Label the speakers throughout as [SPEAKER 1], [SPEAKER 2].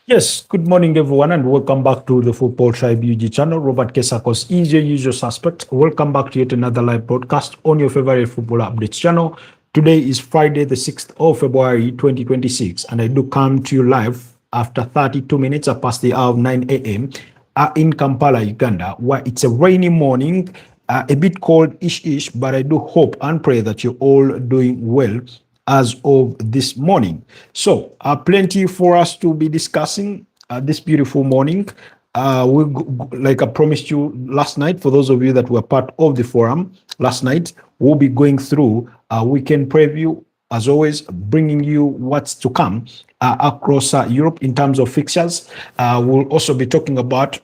[SPEAKER 1] Yes, good morning, everyone, and welcome back to the Football Tribe UG channel. Robert Kesakos is your usual suspect. Welcome back to yet another live broadcast on your favorite football updates channel. Today is Friday, the 6th of February, 2026, and I do come to you live after 32 minutes past the hour of 9 a.m. In Kampala, Uganda, where it's a rainy morning, a bit cold ish, but I do hope and pray that you're all doing well as of this morning. So, plenty for us to be discussing this beautiful morning. Like I promised you last night, for those of you that were part of the forum last night, we'll be going through a weekend preview, as always, bringing you what's to come across Europe in terms of fixtures. We'll also be talking about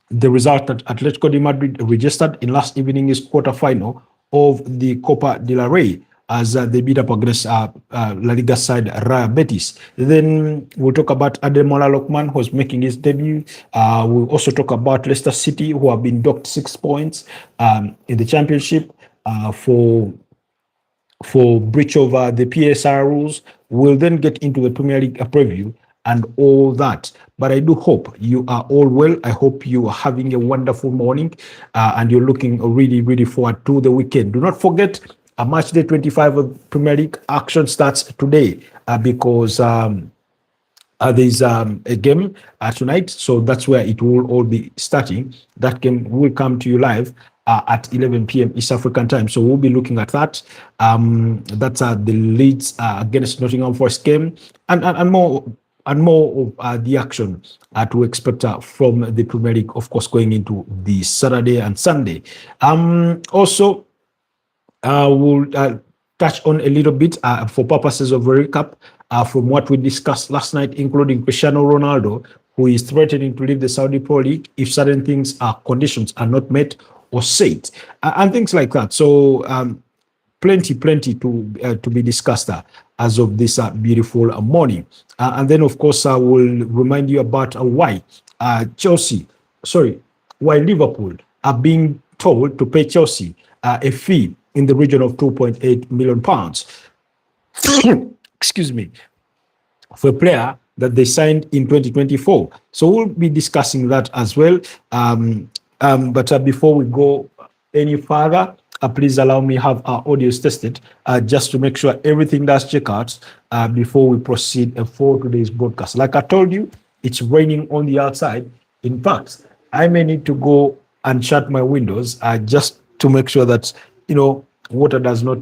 [SPEAKER 1] the result that Atletico de Madrid registered in last evening's quarterfinal of the Copa del Rey, as they beat up against La Liga side Real Betis. Then we'll talk about Ademola Lookman, who's making his debut. We'll also talk about Leicester City, who have been docked 6 points in the championship for breach of the PSR rules. We'll then get into the Premier League preview and all that. But I do hope you are all well. I hope you are having a wonderful morning and you're looking really, really forward to the weekend. Do not forget, match day 25 of Premier League action starts today because there's a game tonight. So that's where it will all be starting. That game will come to you live at 11 p.m. East African time. So we'll be looking at that. That's the Leeds against Nottingham Forest game and more of the action to expect from the Premier League, of course, going into the Saturday and Sunday. Also, we'll touch on a little bit for purposes of a recap from what we discussed last night, including Cristiano Ronaldo, who is threatening to leave the Saudi Pro League if certain conditions are not met or said, and things like that. So plenty to be discussed as of this beautiful morning. And then, of course, I will remind you about why Liverpool are being told to pay Chelsea a fee in the region of 2.8 million pounds. Excuse me, for a player that they signed in 2024. So we'll be discussing that as well. But before we go any further, please allow me have our audios tested just to make sure everything does check out before we proceed for today's broadcast. Like I told you, it's raining on the outside. In fact, I may need to go and shut my windows just to make sure that, water does not,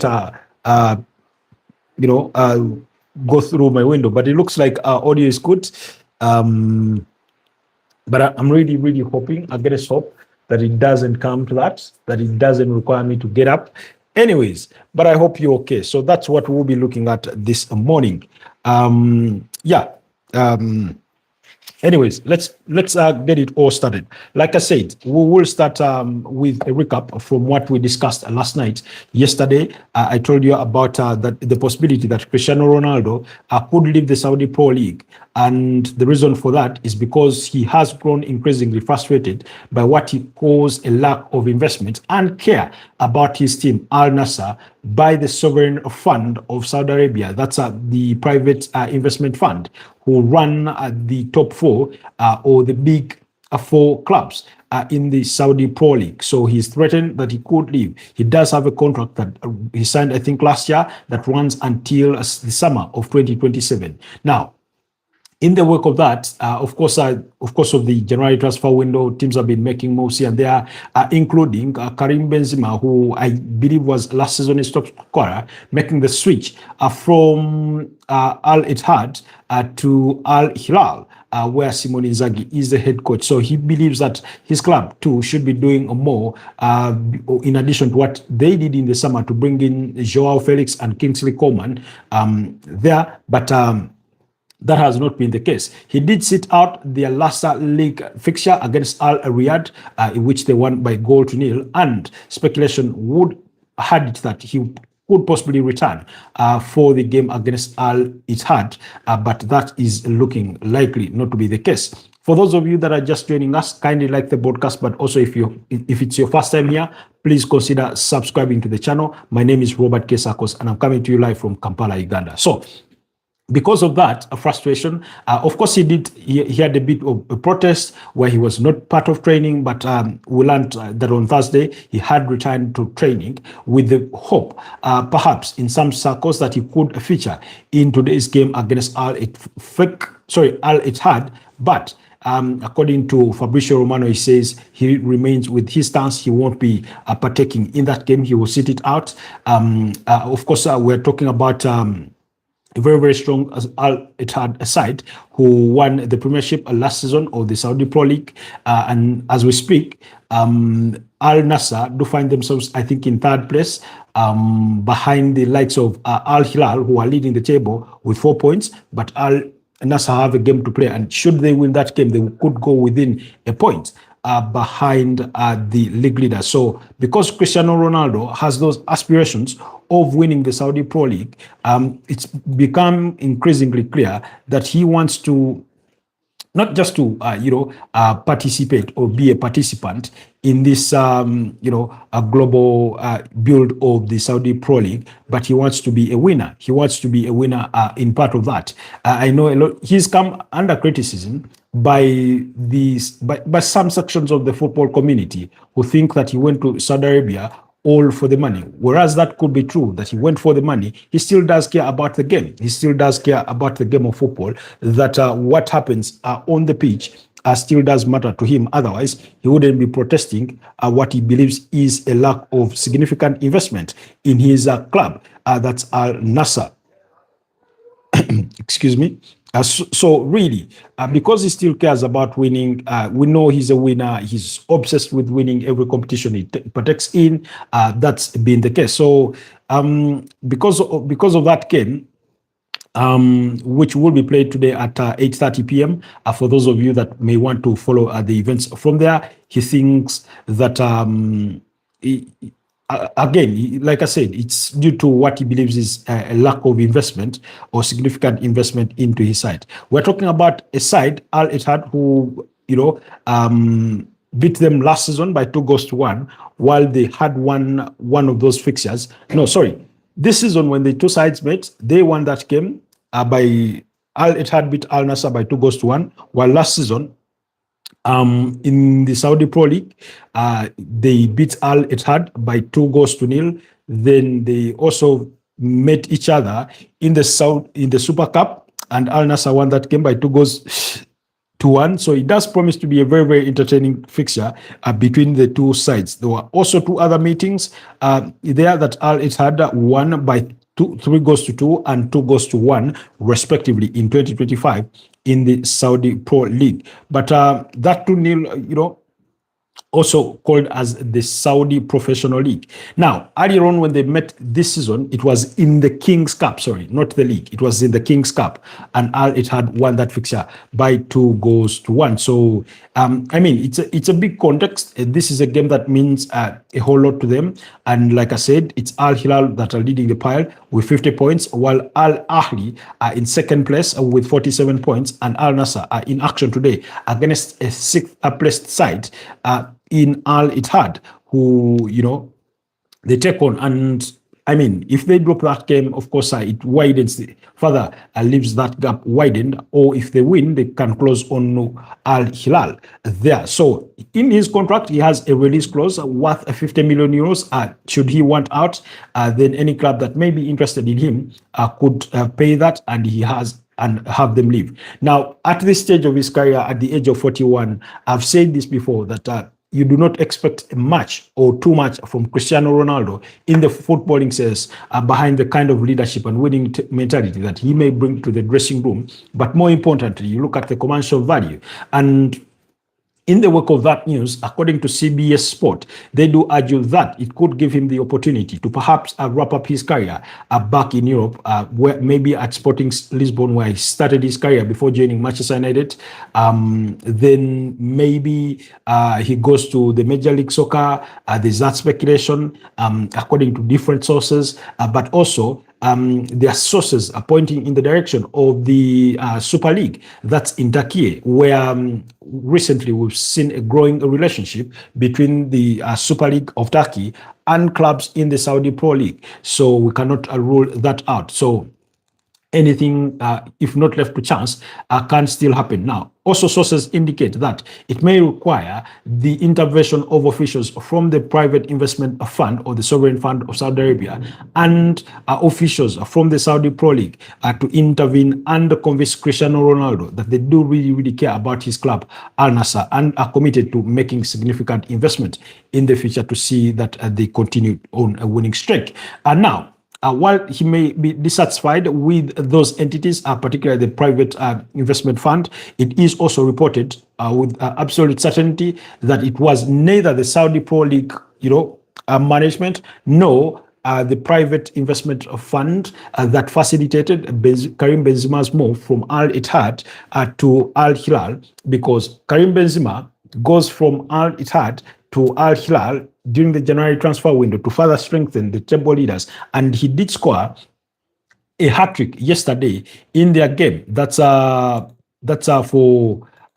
[SPEAKER 1] go through my window. But it looks like our audio is good. But I'm really, really hoping, I get a hope that it doesn't come to that it doesn't require me to get up. Anyways, but I hope you're okay. So that's what we'll be looking at this morning. Anyways, let's get it all started. Like I said, we will start with a recap from what we discussed last night. Yesterday, I told you about the possibility that Cristiano Ronaldo could leave the Saudi Pro League. And the reason for that is because he has grown increasingly frustrated by what he calls a lack of investment and care about his team, Al Nassr, by the Sovereign Fund of Saudi Arabia. That's the private investment fund who run the top four or the big four clubs in the Saudi Pro League. So he's threatened that he could leave. He does have a contract that he signed, I think, last year that runs until the summer of 2027. Now, in the wake of that, of course, of the January transfer window, teams have been making moves here and there, including Karim Benzema, who I believe was last season's top scorer, making the switch from Al Ittihad to Al Hilal, where Simone Inzaghi is the head coach. So he believes that his club too should be doing more, in addition to what they did in the summer to bring in Joao Felix and Kingsley Coman there, but that has not been the case. He did sit out their last league fixture against Al Riyadh, in which they won by 0-0, and speculation would had it that he could possibly return for the game against Al Ittihad, but that is looking likely not to be the case. For those of you that are just joining us, kindly like the broadcast, but also if it's your first time here, please consider subscribing to the channel. My name is Robert Kesakos, and I'm coming to you live from Kampala, Uganda. So because of that frustration, of course, he had a bit of a protest where he was not part of training, but we learned that on Thursday he had returned to training with the hope, perhaps in some circles, that he could feature in today's game against Al Ittihad. But according to Fabrizio Romano, he says he remains with his stance. He won't be partaking in that game. He will sit it out. Of course, we're talking about a very, very strong Al Ittihad side who won the Premiership last season of the Saudi Pro League. And as we speak, Al Nassr do find themselves, I think, in third place behind the likes of Al Hilal, who are leading the table with 4 points. But Al Nassr have a game to play. And should they win that game, they could go within a point behind the league leader. So because Cristiano Ronaldo has those aspirations of winning the Saudi Pro League, it's become increasingly clear that he wants to not just to participate or be a participant in this a global build of the Saudi Pro League, but he wants to be a winner. He wants to be a winner in part of that. I know a lot. He's come under criticism by some sections of the football community who think that he went to Saudi Arabia all for the money. Whereas that could be true, that he went for the money, he still does care about the game. He still does care about the game of football, that what happens on the pitch still does matter to him. Otherwise, he wouldn't be protesting what he believes is a lack of significant investment in his club. That's Al Nassr. Excuse me. So really, because he still cares about winning, we know he's a winner. He's obsessed with winning every competition he partakes in. That's been the case. So because of that game, which will be played today at 8:30 p.m. For those of you that may want to follow the events from there, he thinks that again, like I said, it's due to what he believes is a lack of investment or significant investment into his side. We're talking about a side, Al Ittihad, who beat them last season by 2-1, while they had won one of those fixtures. No, sorry. This season, when the two sides met, they won that game by Al Ittihad beat Al Nassr by 2-1, while last season, in the Saudi Pro League, they beat Al Ittihad by 2-0. Then they also met each other in the Super Cup, and Al Nassr won that game by 2-1. So it does promise to be a very, very entertaining fixture between the two sides. There were also two other meetings there that Al Ittihad won by 3-2 and 2-1 respectively in 2025 in the Saudi Pro League. But that 2-0, also called as the Saudi Professional League. Now, earlier on when they met this season, it was in the King's Cup, sorry, not the league. It was in the King's Cup, and Al Ittihad won that fixture by 2-1. So, I mean, it's a big context. This is a game that means a whole lot to them. And like I said, it's Al Hilal that are leading the pile with 50 points, while Al Ahly are in second place with 47 points, and Al Nassr are in action today against a sixth placed side in Al Ittihad, who, they take on. And I mean, if they drop that game, of course, it widens further, leaves that gap widened. Or if they win, they can close on Al Hilal there. So in his contract, he has a release clause worth 50 million euros. Should he want out, then any club that may be interested in him could pay that, and he has and have them leave. Now, at this stage of his career, at the age of 41, I've said this before, that you do not expect much or too much from Cristiano Ronaldo in the footballing sense, behind the kind of leadership and winning mentality that he may bring to the dressing room. But more importantly, you look at the commercial value. And in the wake of that news, according to CBS Sport, they do argue that it could give him the opportunity to perhaps wrap up his career back in Europe, where maybe at Sporting Lisbon, where he started his career before joining Manchester United. Then maybe he goes to the Major League Soccer. There's that speculation, according to different sources, but also there are sources pointing in the direction of the Super League that's in Turkey, where recently we've seen a growing relationship between the Super League of Turkey and clubs in the Saudi Pro League. So we cannot rule that out. So anything, if not left to chance, can still happen. Now, also sources indicate that it may require the intervention of officials from the private investment fund or the sovereign fund of Saudi Arabia and officials from the Saudi Pro League to intervene and convince Cristiano Ronaldo that they do really, really care about his club, Al Nassr, and are committed to making significant investment in the future to see that they continue on a winning streak. And now, while he may be dissatisfied with those entities, particularly the private investment fund, it is also reported with absolute certainty that it was neither the Saudi Pro League, management, nor the private investment fund that facilitated Karim Benzema's move from Al Ittihad to Al Hilal, because Karim Benzema goes from Al Ittihad to Al Hilal during the January transfer window to further strengthen the table leaders, and he did score a hat-trick yesterday in their game. That's for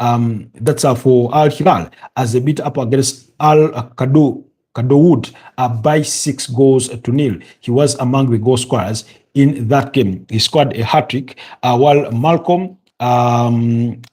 [SPEAKER 1] Al Hilal as they beat up against Al Kadowood by 6-0. He was among the goal scorers in that game. He scored a hat-trick, while Malcolm and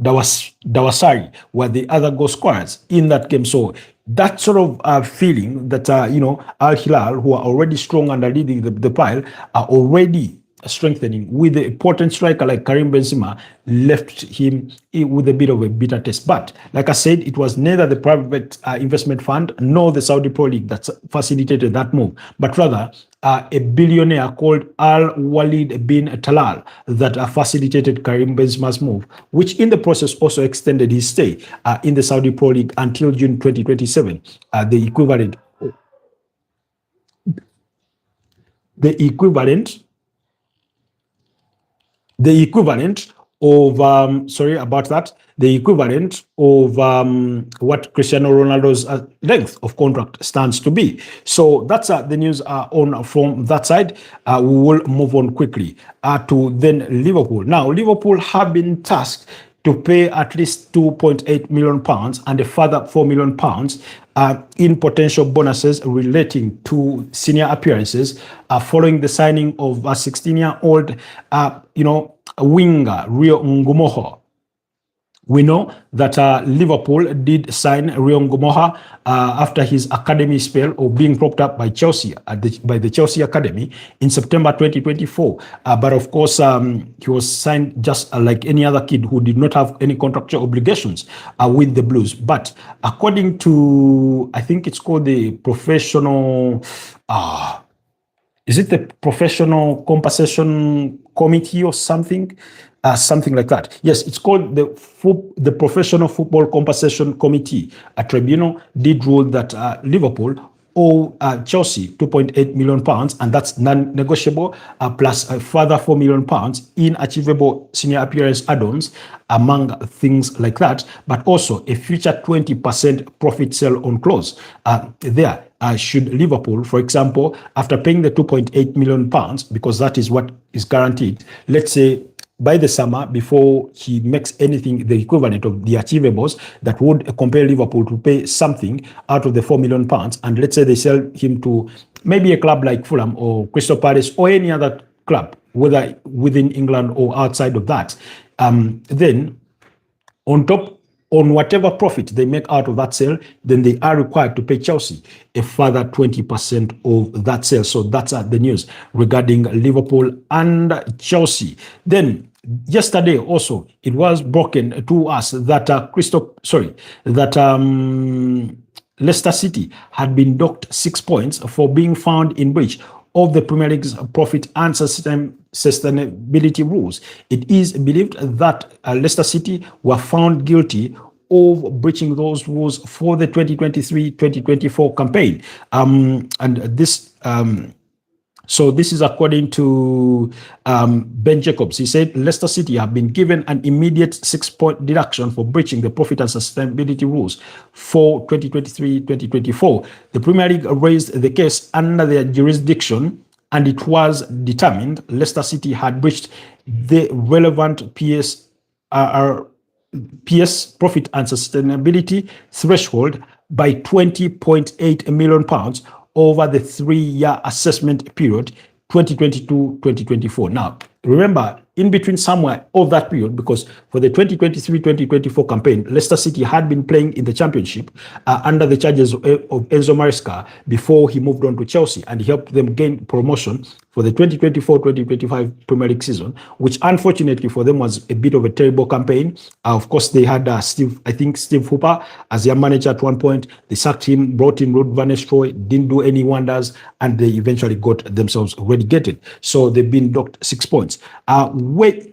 [SPEAKER 1] Dawasari were the other goal scorers in that game. So that sort of feeling that, Al Hilal, who are already strong and are leading the pile, are already strengthening with the important striker like Karim Benzema, left him with a bit of a bitter taste. But like I said, it was neither the private investment fund nor the Saudi Pro League that facilitated that move, but rather a billionaire called Al Walid bin Talal that facilitated Karim Benzema's move, which in the process also extended his stay in the Saudi Pro League until June 2027. The equivalent of what Cristiano Ronaldo's length of contract stands to be. So that's the news on from that side. We will move on quickly to then Liverpool. Now, Liverpool have been tasked to pay at least £2.8 million and a further £4 million in potential bonuses relating to senior appearances following the signing of a 16-year-old, winger, Rio Ngumoha. We know that Liverpool did sign Rio Ngumoha after his academy spell or being propped up by Chelsea, by the Chelsea Academy in September 2024. But of course, he was signed just like any other kid who did not have any contractual obligations with the Blues. But according to, I think it's called the professional, is it the Professional Compensation Committee or something? Something like that. Yes, it's called the Professional Football Compensation Committee. A tribunal did rule that Liverpool owe Chelsea £2.8 million, and that's non-negotiable, plus a further £4 million in achievable senior appearance add-ons, among things like that, but also a future 20% profit sell-on clause there. Should Liverpool, for example, after paying the £2.8 million, because that is what is guaranteed, let's say by the summer, before he makes anything the equivalent of the achievables that would compel Liverpool to pay something out of the £4 million, and let's say they sell him to maybe a club like Fulham or Crystal Palace or any other club, whether within England or outside of that, then on whatever profit they make out of that sale, then they are required to pay Chelsea a further 20% of that sale. So that's the news regarding Liverpool and Chelsea. Then yesterday also, it was broken to us that Leicester City had been docked 6 points for being found in breach of the Premier League's profit and sustainability rules. It is believed that Leicester City were found guilty of breaching those rules for the 2023-2024 campaign. And this So this is according to Ben Jacobs. He said Leicester City have been given an immediate 6-point deduction for breaching the profit and sustainability rules for 2023-2024. The Premier League raised the case under their jurisdiction, and it was determined Leicester City had breached the relevant PS profit and sustainability threshold by £20.8 million over the 3-year assessment period 2022-2024. Now, remember, in between somewhere of that period, because for the 2023-2024 campaign, Leicester City had been playing in the Championship under the charges of Enzo Maresca before he moved on to Chelsea, and he helped them gain promotion for the 2024-2025 Premier League season, which unfortunately for them was a bit of a terrible campaign. Of course, they had Steve Hooper as their manager at one point. They sacked him, brought in Ruud van Nistelrooy, didn't do any wonders, and they eventually got themselves relegated. So they've been docked 6 points. With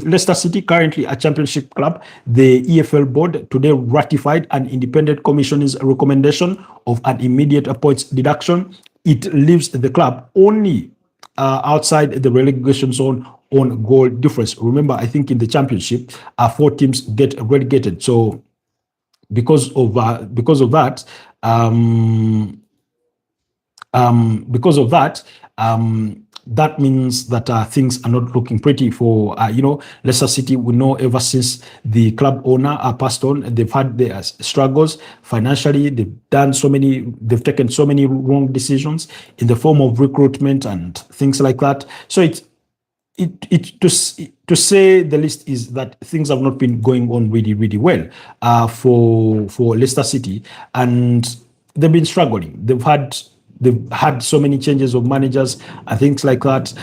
[SPEAKER 1] Leicester City currently a Championship club, the EFL board today ratified an independent commission's recommendation of an immediate points deduction. It leaves the club only outside the relegation zone on goal difference. Remember, I think in the Championship, 4 teams get relegated. So because of that, that means that things are not looking pretty for Leicester City. We know ever since the club owner passed on, they've had their struggles financially. They've taken so many wrong decisions in the form of recruitment and things like that. So to say the least is that things have not been going on really, really well for Leicester City, and they've been struggling. They've had so many changes of managers and things like that.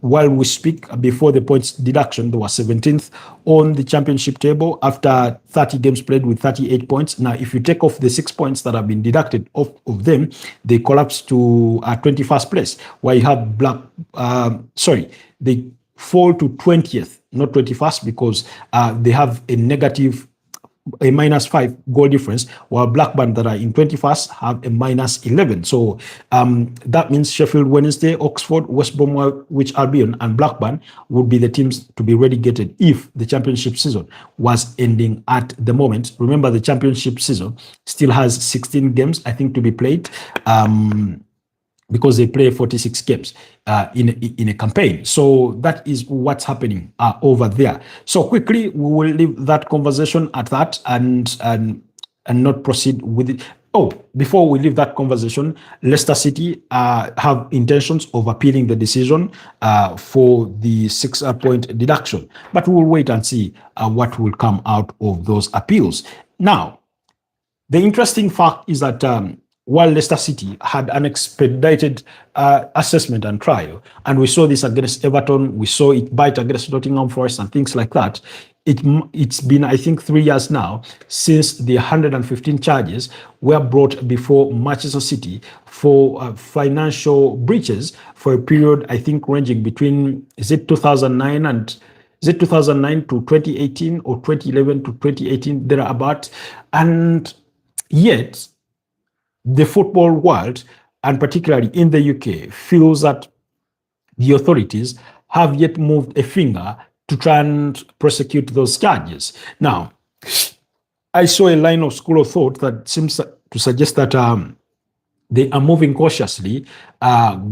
[SPEAKER 1] While we speak, before the points deduction, they were 17th on the Championship table after 30 games played with 38 points. Now, if you take off the 6 points that have been deducted off of them, they collapse to 21st place, where you have they fall to 20th, not 21st, because they have a -5 goal difference, while Blackburn, that are in 21st, have a -11. So that means Sheffield Wednesday, Oxford, West Bromwich Albion, and Blackburn would be the teams to be relegated if the Championship season was ending at the moment. Remember, the Championship season still has 16 games, I think, to be played. Because they play 46 games in a campaign. So that is what's happening over there. So quickly, we will leave that conversation at that and not proceed with it. Oh, before we leave that conversation, Leicester City have intentions of appealing the decision for the 6-point deduction. But we will wait and see what will come out of those appeals. Now, the interesting fact is that while Leicester City had an expedited assessment and trial, and we saw this against Everton, we saw it bite against Nottingham Forest and things like that, it's been, I think, 3 years now since the 115 charges were brought before Manchester City for financial breaches for a period, I think, ranging between, is it 2009 to 2018 or 2011 to 2018, thereabout? And yet, the football world, and particularly in the UK, feels that the authorities have yet moved a finger to try and prosecute those charges. Now, I saw a line of school of thought that seems to suggest that they are moving cautiously,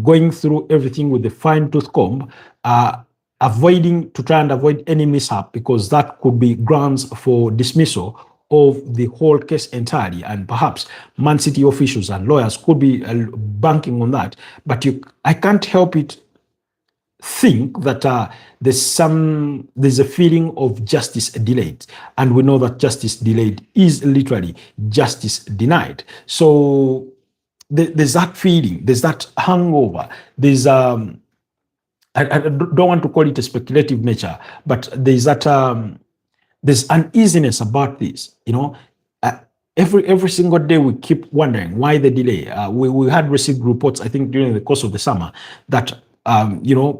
[SPEAKER 1] going through everything with a fine-tooth comb, to try and avoid any mishap, because that could be grounds for dismissal of the whole case entirely, and perhaps Man City officials and lawyers could be banking on that. But I can't help it think that there's a feeling of justice delayed, and we know that justice delayed is literally justice denied. So there's that feeling, there's that hangover, there's I don't want to call it a speculative nature, but there's that there's uneasiness about this. Every single day we keep wondering why the delay. We had received reports, I think, during the course of the summer that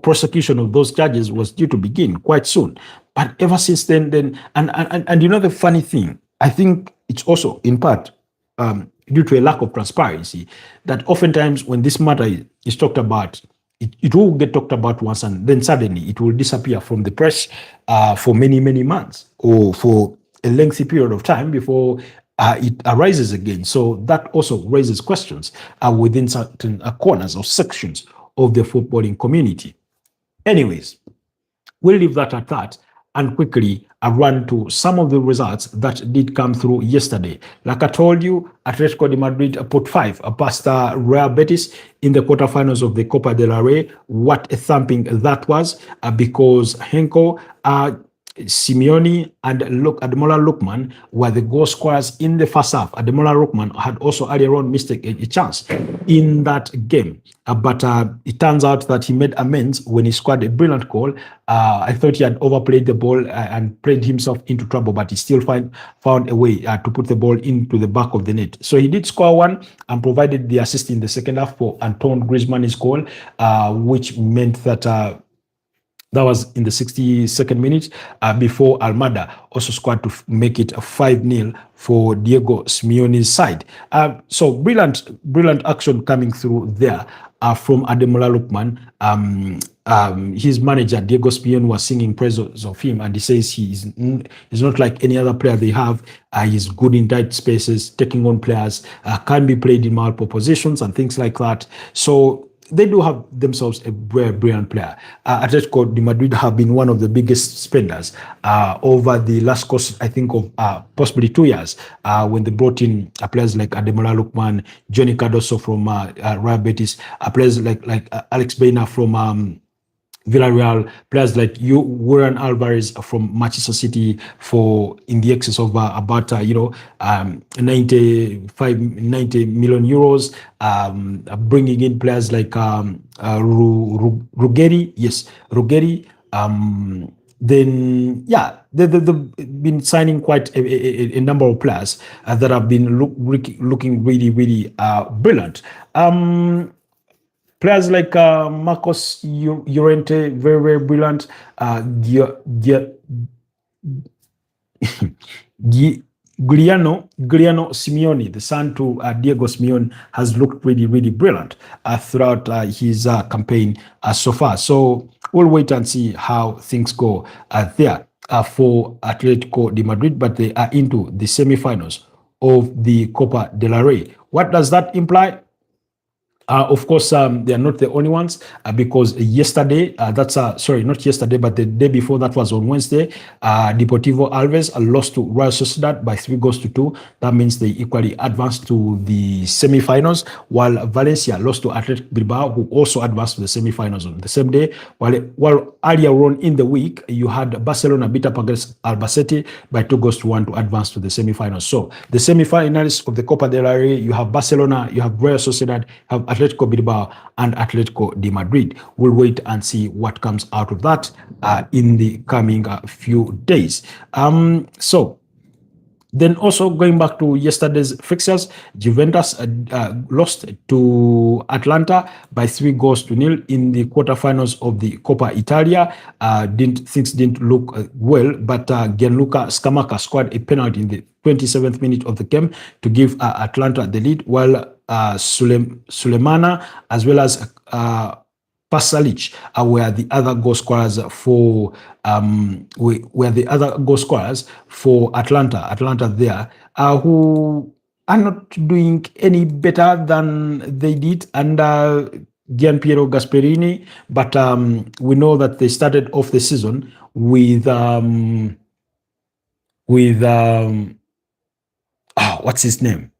[SPEAKER 1] prosecution of those charges was due to begin quite soon. But ever since then, the funny thing, I think it's also in part due to a lack of transparency, that oftentimes when this matter is talked about, it will get talked about once, and then suddenly it will disappear from the press for many, many months, or for a lengthy period of time before it arises again. So that also raises questions within certain corners or sections of the footballing community. Anyways, we'll leave that at that and quickly run to some of the results that did come through yesterday. Like I told you, Atletico de Madrid put 5 past Real Betis in the quarterfinals of the Copa del Rey. What a thumping that was, because Henko, Simeone and Ademola Lookman were the goal scorers in the first half. Ademola Lookman had also earlier on missed a chance in that game. But it turns out that he made amends when he scored a brilliant goal. I thought he had overplayed the ball and played himself into trouble, but he still found a way to put the ball into the back of the net. So he did score one and provided the assist in the second half for Antoine Griezmann's goal, which meant that that was in the 62nd minute, before Almada also scored to make it 5-0 for Diego Simeone's side. So brilliant action coming through there from Ademola Lookman. His manager, Diego Simeone, was singing praises of him, and he says he's not like any other player they have. He's good in tight spaces, taking on players, can be played in multiple positions and things like that. So they do have themselves a very brilliant player. Atletico de Madrid have been one of the biggest spenders over the last course, I think, of possibly 2 years, when they brought in players like Ademola Lookman, Johnny Cardoso from Real Betis, players like Alex Baena from Villarreal, players like Julian Alvarez from Manchester City for in the excess of about 90 million euros, bringing in players like Ruggeri, then they've been signing quite a number of players that have been looking really brilliant. Players like Marcos Llorente, very brilliant. Giuliano Simeone, the son to Diego Simeone, has looked really brilliant throughout his campaign so far. So we'll wait and see how things go there for Atletico de Madrid, but they are into the semi-finals of the Copa del Rey. What does that imply? Of course, they are not the only ones, because yesterday, not yesterday, but the day before, that was on Wednesday, Deportivo Alaves lost to Real Sociedad by 3-2. That means they equally advanced to the semi-finals, while Valencia lost to Athletic Bilbao, who also advanced to the semi-finals on the same day. While earlier on in the week, you had Barcelona beat up against Albacete by 2-1 to advance to the semi-finals. So the semi-finalists of the Copa del Rey, you have Barcelona, you have Real Sociedad, you have Atletico Bilbao and Atletico de Madrid. We'll wait and see what comes out of that in the coming few days. So then also going back to yesterday's fixtures, Juventus lost to Atlanta by 3-0 in the quarterfinals of the Coppa Italia. Things didn't look well, but Gianluca Scamacca scored a penalty in the 27th minute of the game to give Atlanta the lead, while Sulemana as well as Pasalic were the other goal scorers for Atlanta there, who are not doing any better than they did under Gianpiero Gasperini, but we know that they started off the season with what's his name?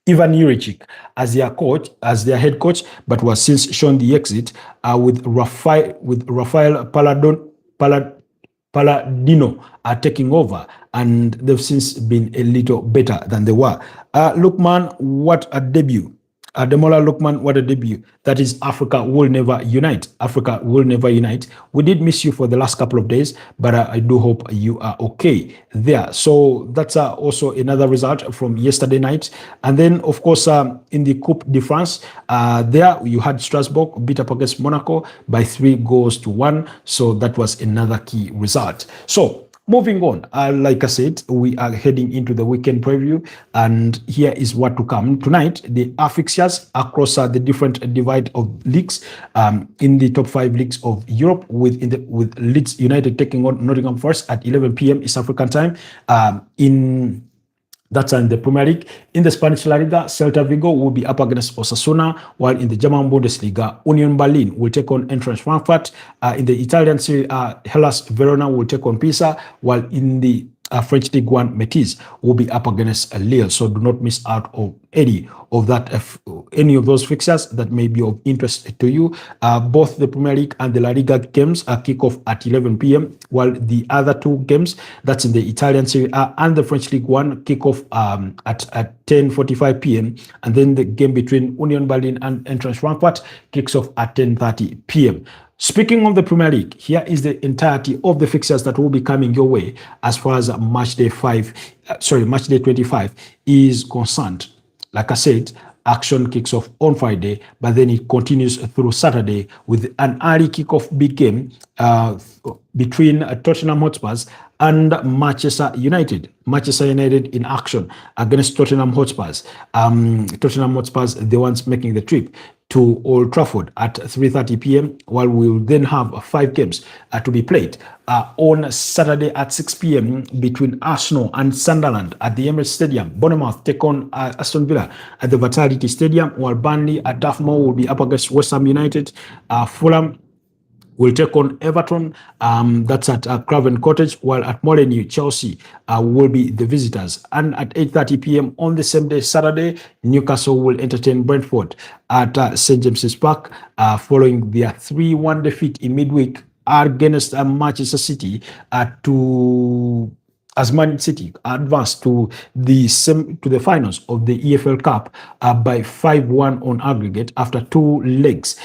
[SPEAKER 1] Ivan Juricic as their head coach, but was since shown the exit with Rafael Palladino taking over, and they've since been a little better than they were. Lookman, what a debut. Ademola Lookman, what a debut. That is, Africa will never unite. Africa will never unite. We did miss you for the last couple of days, but I do hope you are okay there. So that's also another result from yesterday night. And then, of course, in the Coupe de France, there you had Strasbourg beat up against Monaco by 3-1. So that was another key result. So moving on, like I said, we are heading into the weekend preview, and here is what to come. Tonight, the fixtures across the different divide of leagues in the top 5 leagues of Europe, with Leeds United taking on Nottingham Forest at 11 p.m. East African time. In That's in the Premier League. In the Spanish La Liga, Celta Vigo will be up against Osasuna, while in the German Bundesliga, Union Berlin will take on Eintracht Frankfurt. In the Italian Serie A, Hellas Verona will take on Pisa, while in the French League One, Metis will be up against Lille. So do not miss out on any of those fixtures that may be of interest to you. Both the Premier League and the La Liga games kick off at 11 p.m., while the other two games, that's in the Italian Serie A and the French League One, kick off at 10:45 p.m. And then the game between Union Berlin and Eintracht Frankfurt kicks off at 10:30 p.m. Speaking of the Premier League, here is the entirety of the fixtures that will be coming your way as far as match day 25 is concerned. Like I said, action kicks off on Friday, but then it continues through Saturday with an early kickoff big game between Tottenham Hotspurs and Manchester United. Manchester United in action against Tottenham Hotspurs. Tottenham Hotspurs, the ones making the trip to Old Trafford at 3:30 p.m., while we will then have 5 games to be played on Saturday at 6 p.m. between Arsenal and Sunderland at the Emirates Stadium. Bournemouth take on Aston Villa at the Vitality Stadium, while Burnley at Turf Moor will be up against West Ham United. Fulham will take on Everton, that's at Craven Cottage, while at Molineux, Chelsea will be the visitors. And at 8:30 p.m. on the same day, Saturday, Newcastle will entertain Brentford at St. James's Park, following their 3-1 defeat in midweek against Manchester City as Man City advanced to the finals of the EFL Cup by 5-1 on aggregate after 2 legs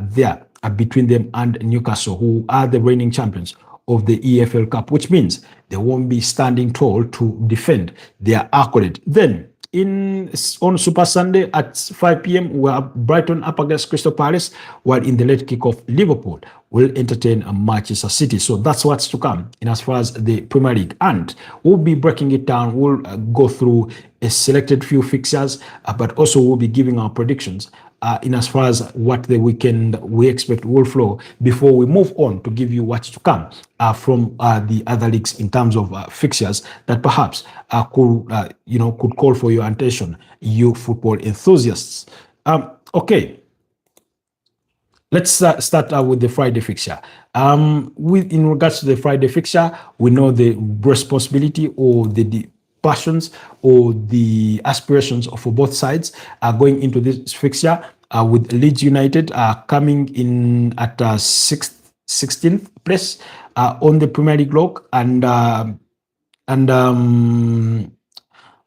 [SPEAKER 1] there between them and Newcastle, who are the reigning champions of the EFL Cup, which means they won't be standing tall to defend their accolade. Then on Super Sunday at 5 p.m. we have Brighton up against Crystal Palace, while in the late kickoff, Liverpool will entertain Manchester City. So that's what's to come in as far as the Premier League, and we'll be breaking it down. We'll go through a selected few fixtures, but also we'll be giving our predictions in as far as what the weekend we expect will flow before we move on to give you what's to come from the other leagues in terms of fixtures that perhaps could call for your attention, you football enthusiasts. Okay. Let's start with the Friday fixture. In regards to the Friday fixture, we know the responsibility or the passions or the aspirations for both sides are going into this fixture, with Leeds United coming in at 16th place on the Premier League log, and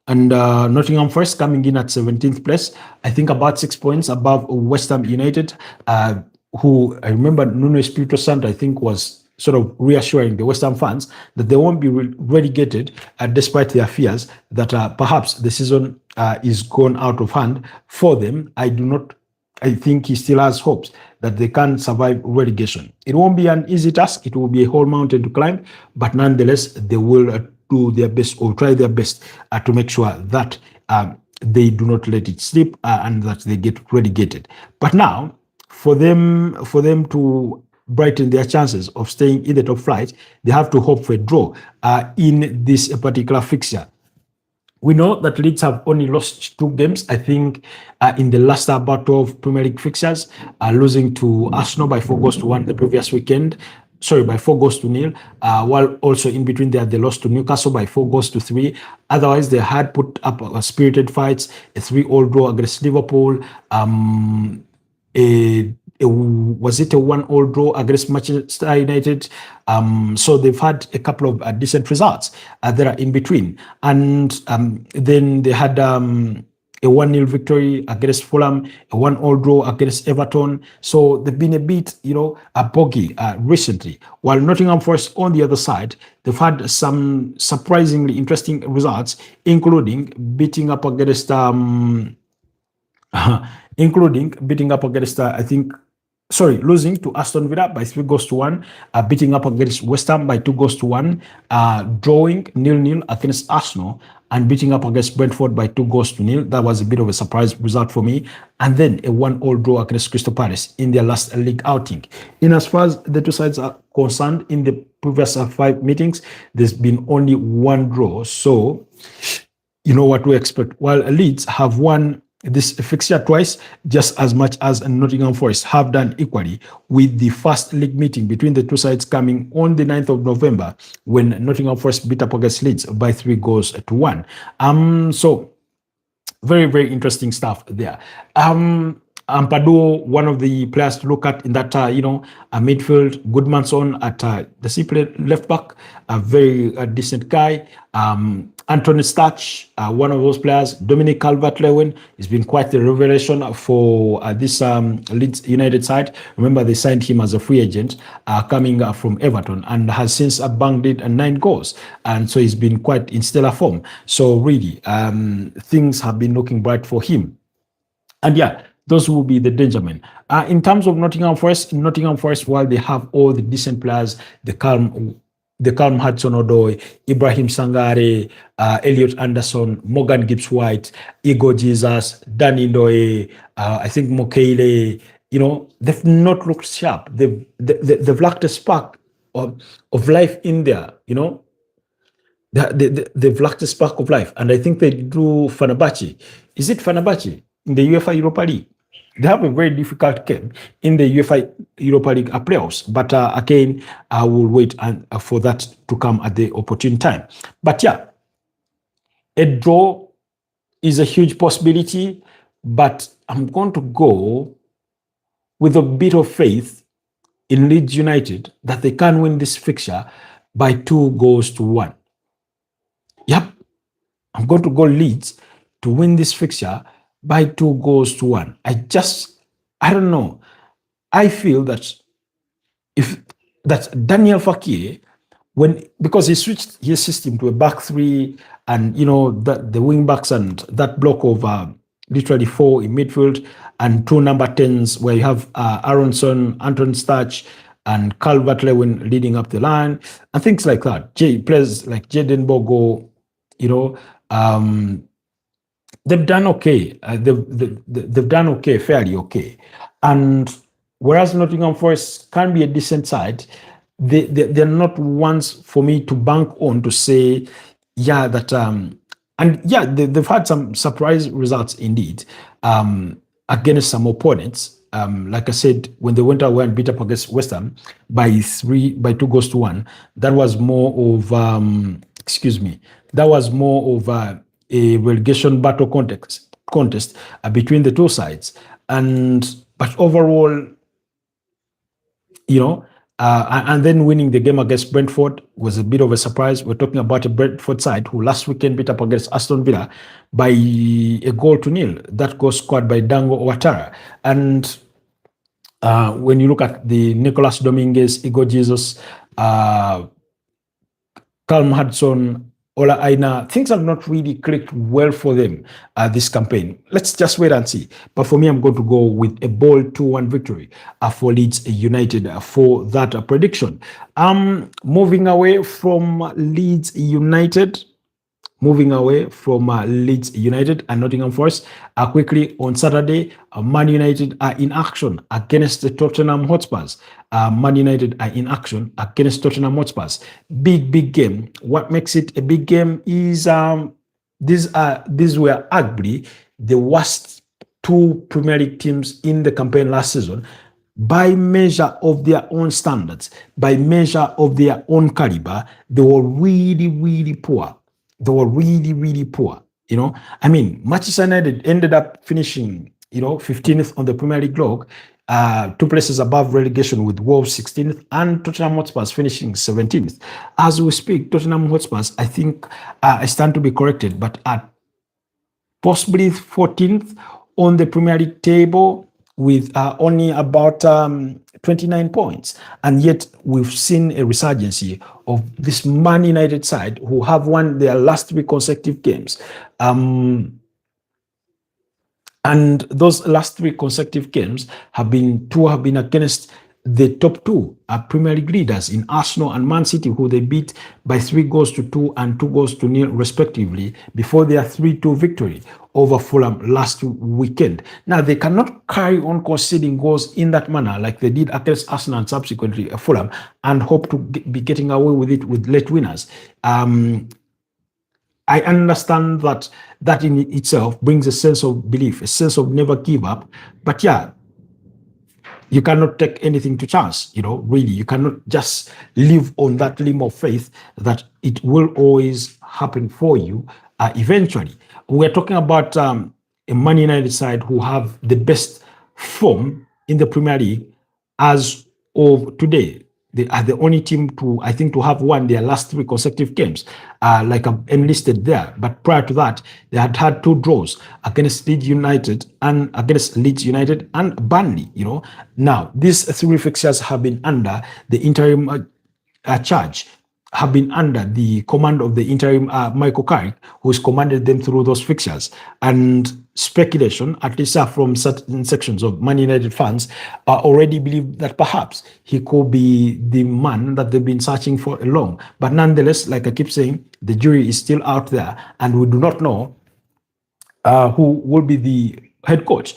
[SPEAKER 1] Nottingham Forest coming in at 17th place. I think about 6 points above West Ham United, who I remember Nuno Espirito Santo, I think, was sort of reassuring the West Ham fans that they won't be relegated, despite their fears that perhaps the season is gone out of hand for them. I think he still has hopes that they can survive relegation. It won't be an easy task. It will be a whole mountain to climb, but nonetheless, they will do their best or try their best to make sure that they do not let it slip and that they get relegated. But now, for them to brighten their chances of staying in the top flight, they have to hope for a draw in this particular fixture. We know that Leeds have only lost 2 games, I think, in the last about 12 Premier League fixtures, losing to Arsenal by 4-1 the previous weekend. Sorry, by 4-0, while also in between there, they lost to Newcastle by 4-3. Otherwise, they had put up spirited fights, a 3-all draw against Liverpool, was it a 1-all draw against Manchester United? So they've had a couple of decent results that are in between. And then they had a 1-0 victory against Fulham, a 1-all draw against Everton. So they've been a bit, boggy recently. While Nottingham Forest, on the other side, they've had some surprisingly interesting results, including beating up against, losing to Aston Villa by 3-1, beating up against West Ham by 2-1, drawing 0-0 against Arsenal, and beating up against Brentford by 2-0. That was a bit of a surprise result for me. And then a 1-all draw against Crystal Palace in their last league outing. In as far as the two sides are concerned, in the previous 5 meetings, there's been only 1 draw. So you know what to expect. While Leeds have won this fixture twice, just as much as Nottingham Forest have done equally, with the first league meeting between the two sides coming on the 9th of November when Nottingham Forest beat up against Leeds by 3-1. So very, very interesting stuff there. Ampadu, one of the players to look at in that, a midfield. Goodmanson at the C left back, a very decent guy. Anthony Starch, one of those players. Dominic Calvert-Lewin has been quite the revelation for this Leeds United side. Remember, they signed him as a free agent coming from Everton and has since banged it 9 goals. And so he's been quite in stellar form. So really, things have been looking bright for him. And yeah, those will be the danger men. In terms of Nottingham Forest, while they have all the decent players, the calm Hudson-Odoi, Ibrahim Sangare, Elliot Anderson, Morgan Gibbs-White, Igor Jesus, Danny Ndoye, I think Mokele, they've not looked sharp. They've lacked a spark of life in there, They've lacked a spark of life. And I think they drew Fenerbahce. Is it Fenerbahce in the UEFA Europa League? They have a very difficult game in the UEFA Europa League playoffs. But again, I will wait for that to come at the opportune time. But yeah, a draw is a huge possibility. But I'm going to go with a bit of faith in Leeds United that they can win this fixture by 2-1. Yep, I'm going to go Leeds to win this fixture by 2-1. I don't know. I feel that Daniel Fakir, because he switched his system to a back 3 and, the wing backs and that block of literally 4 in midfield and 2 number 10s where you have Aronson, Anton Starch, and Calvert-Lewin leading up the line and things like that. Players like Jaden Bogo, they've done okay. They've done okay, fairly okay. And whereas Nottingham Forest can be a decent side, they're not ones for me to bank on to say, yeah, that they've had some surprise results indeed against some opponents. Like I said, when they went away and beat up against West Ham by 2-1, that was more of a relegation battle contest between the two sides. But overall, and then winning the game against Brentford was a bit of a surprise. We're talking about a Brentford side who last weekend beat up against Aston Villa by 1-0. That goal scored by Dango Ouattara. And when you look at the Nicolas Dominguez, Igor Jesus, Calm Hudson, Ola Aina, things have not really clicked well for them this campaign. Let's just wait and see. But for me, I'm going to go with a bold 2-1 victory for Leeds United for that prediction. Moving away from Leeds United and Nottingham Forest. Quickly on Saturday, Man United are in action against the Tottenham Hotspurs. Big game. What makes it a big game is these were arguably the worst 2 Premier League teams in the campaign last season by measure of their own standards, by measure of their own caliber. They were really, really poor. Manchester United ended up finishing, 15th on the Premier League log, 2 places above relegation with Wolves 16th and Tottenham Hotspurs finishing 17th. As we speak, Tottenham Hotspurs, I think, I stand to be corrected, but at possibly 14th on the Premier League table with only about 29 points. And yet we've seen a resurgence of this Man United side who have won their last 3 consecutive games. And those last 3 consecutive games have been against the top 2 Premier League leaders in Arsenal and Man City, who they beat by 3-2 and 2-0 respectively before their 3-2 victory over Fulham last weekend. Now, they cannot carry on conceding goals in that manner like they did against Arsenal and subsequently Fulham and hope to be getting away with it with late winners. I I understand that that in itself brings a sense of belief, a sense of never give up. But yeah, you cannot take anything to chance, really. You cannot just live on that limb of faith that it will always happen for you eventually. We're talking about a Man United side who have the best form in the Premier League as of today. They are the only team to, I think, to have won their last 3 consecutive games, like I'm enlisted there. But prior to that, they had 2 draws against Leeds United and Burnley. Now these 3 fixtures have been under the interim charge, have been under the command of the interim Michael Carrick, who's commanded them through those fixtures. And speculation, at least from certain sections of Man United fans, already believe that perhaps he could be the man that they've been searching for long. But nonetheless, like I keep saying, the jury is still out there, and we do not know who will be the head coach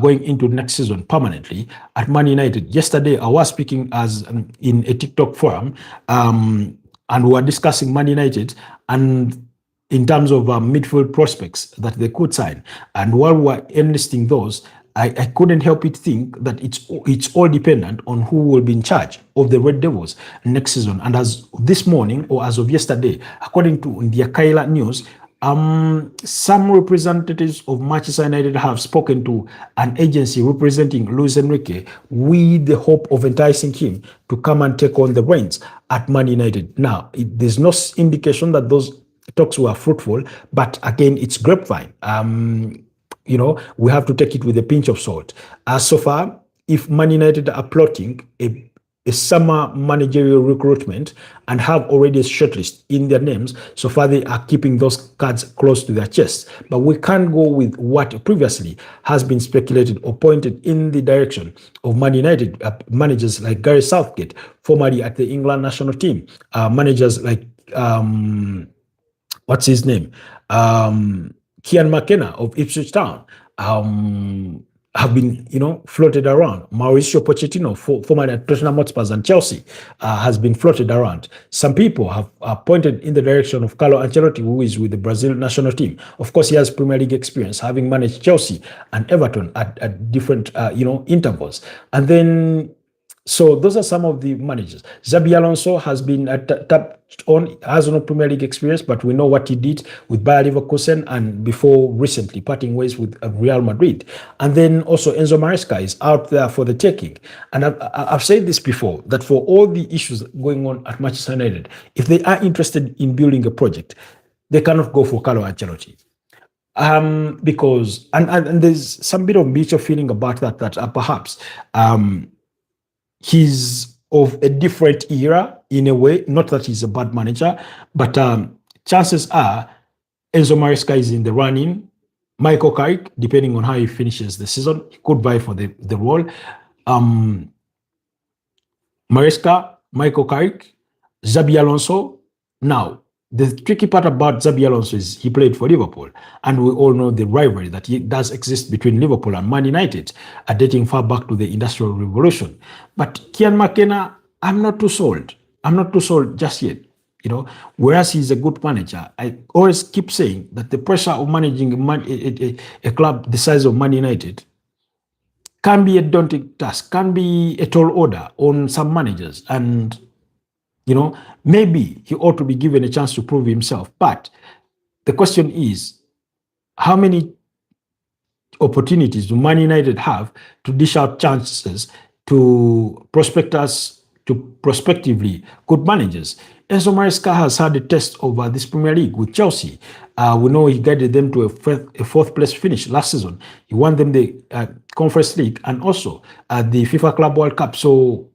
[SPEAKER 1] going into next season permanently at Man United. Yesterday, I was speaking as in a TikTok forum, and we were discussing Man United and in terms of midfield prospects that they could sign. And while we were enlisting those, I couldn't help it think that it's all dependent on who will be in charge of the Red Devils next season. And as this morning, or as of yesterday, according to the Akaila News, some representatives of Manchester United have spoken to an agency representing Luis Enrique with the hope of enticing him to come and take on the reins at Man United. Now, there's no indication that those talks were fruitful, but again, it's grapevine. We have to take it with a pinch of salt. So far, if Man United are plotting a summer managerial recruitment and have already a shortlist in their names, so far they are keeping those cards close to their chests. But we can't go with what previously has been speculated or pointed in the direction of Man United managers like Gary Southgate, formerly at the England national team, managers like what's his name? Kian McKenna of Ipswich Town have been, floated around. Mauricio Pochettino, formerly at Tottenham Hotspur and Chelsea, has been floated around. Some people have pointed in the direction of Carlo Ancelotti, who is with the Brazil national team. Of course, he has Premier League experience, having managed Chelsea and Everton at different, intervals. And then, so those are some of the managers. Xabi Alonso has been has no Premier League experience, but we know what he did with Bayer Leverkusen and before recently parting ways with Real Madrid. And then also Enzo Maresca is out there for the taking. And I've said this before, that for all the issues going on at Manchester United, if they are interested in building a project, they cannot go for Carlo Ancelotti. Because, and there's some bit of mutual feeling about that perhaps, he's of a different era in a way. Not that he's a bad manager, but chances are Enzo Maresca is in the running. Michael Carrick, depending on how he finishes the season, he could vie for the role. Maresca, Michael Carrick, Xabi Alonso. Now, the tricky part about Xabi Alonso is he played for Liverpool, and we all know the rivalry that does exist between Liverpool and Man United, dating far back to the Industrial Revolution. But Kian McKenna, I'm not too sold. I'm not too sold just yet. Whereas he's a good manager, I always keep saying that the pressure of managing a club the size of Man United can be a daunting task, can be a tall order on some managers, and maybe he ought to be given a chance to prove himself. But the question is, how many opportunities do Man United have to dish out chances to prospectively good managers? Enzo Maresca has had a test over this Premier League with Chelsea. We know he guided them to a fourth place finish last season. He won them the Conference League and also the FIFA Club World Cup. So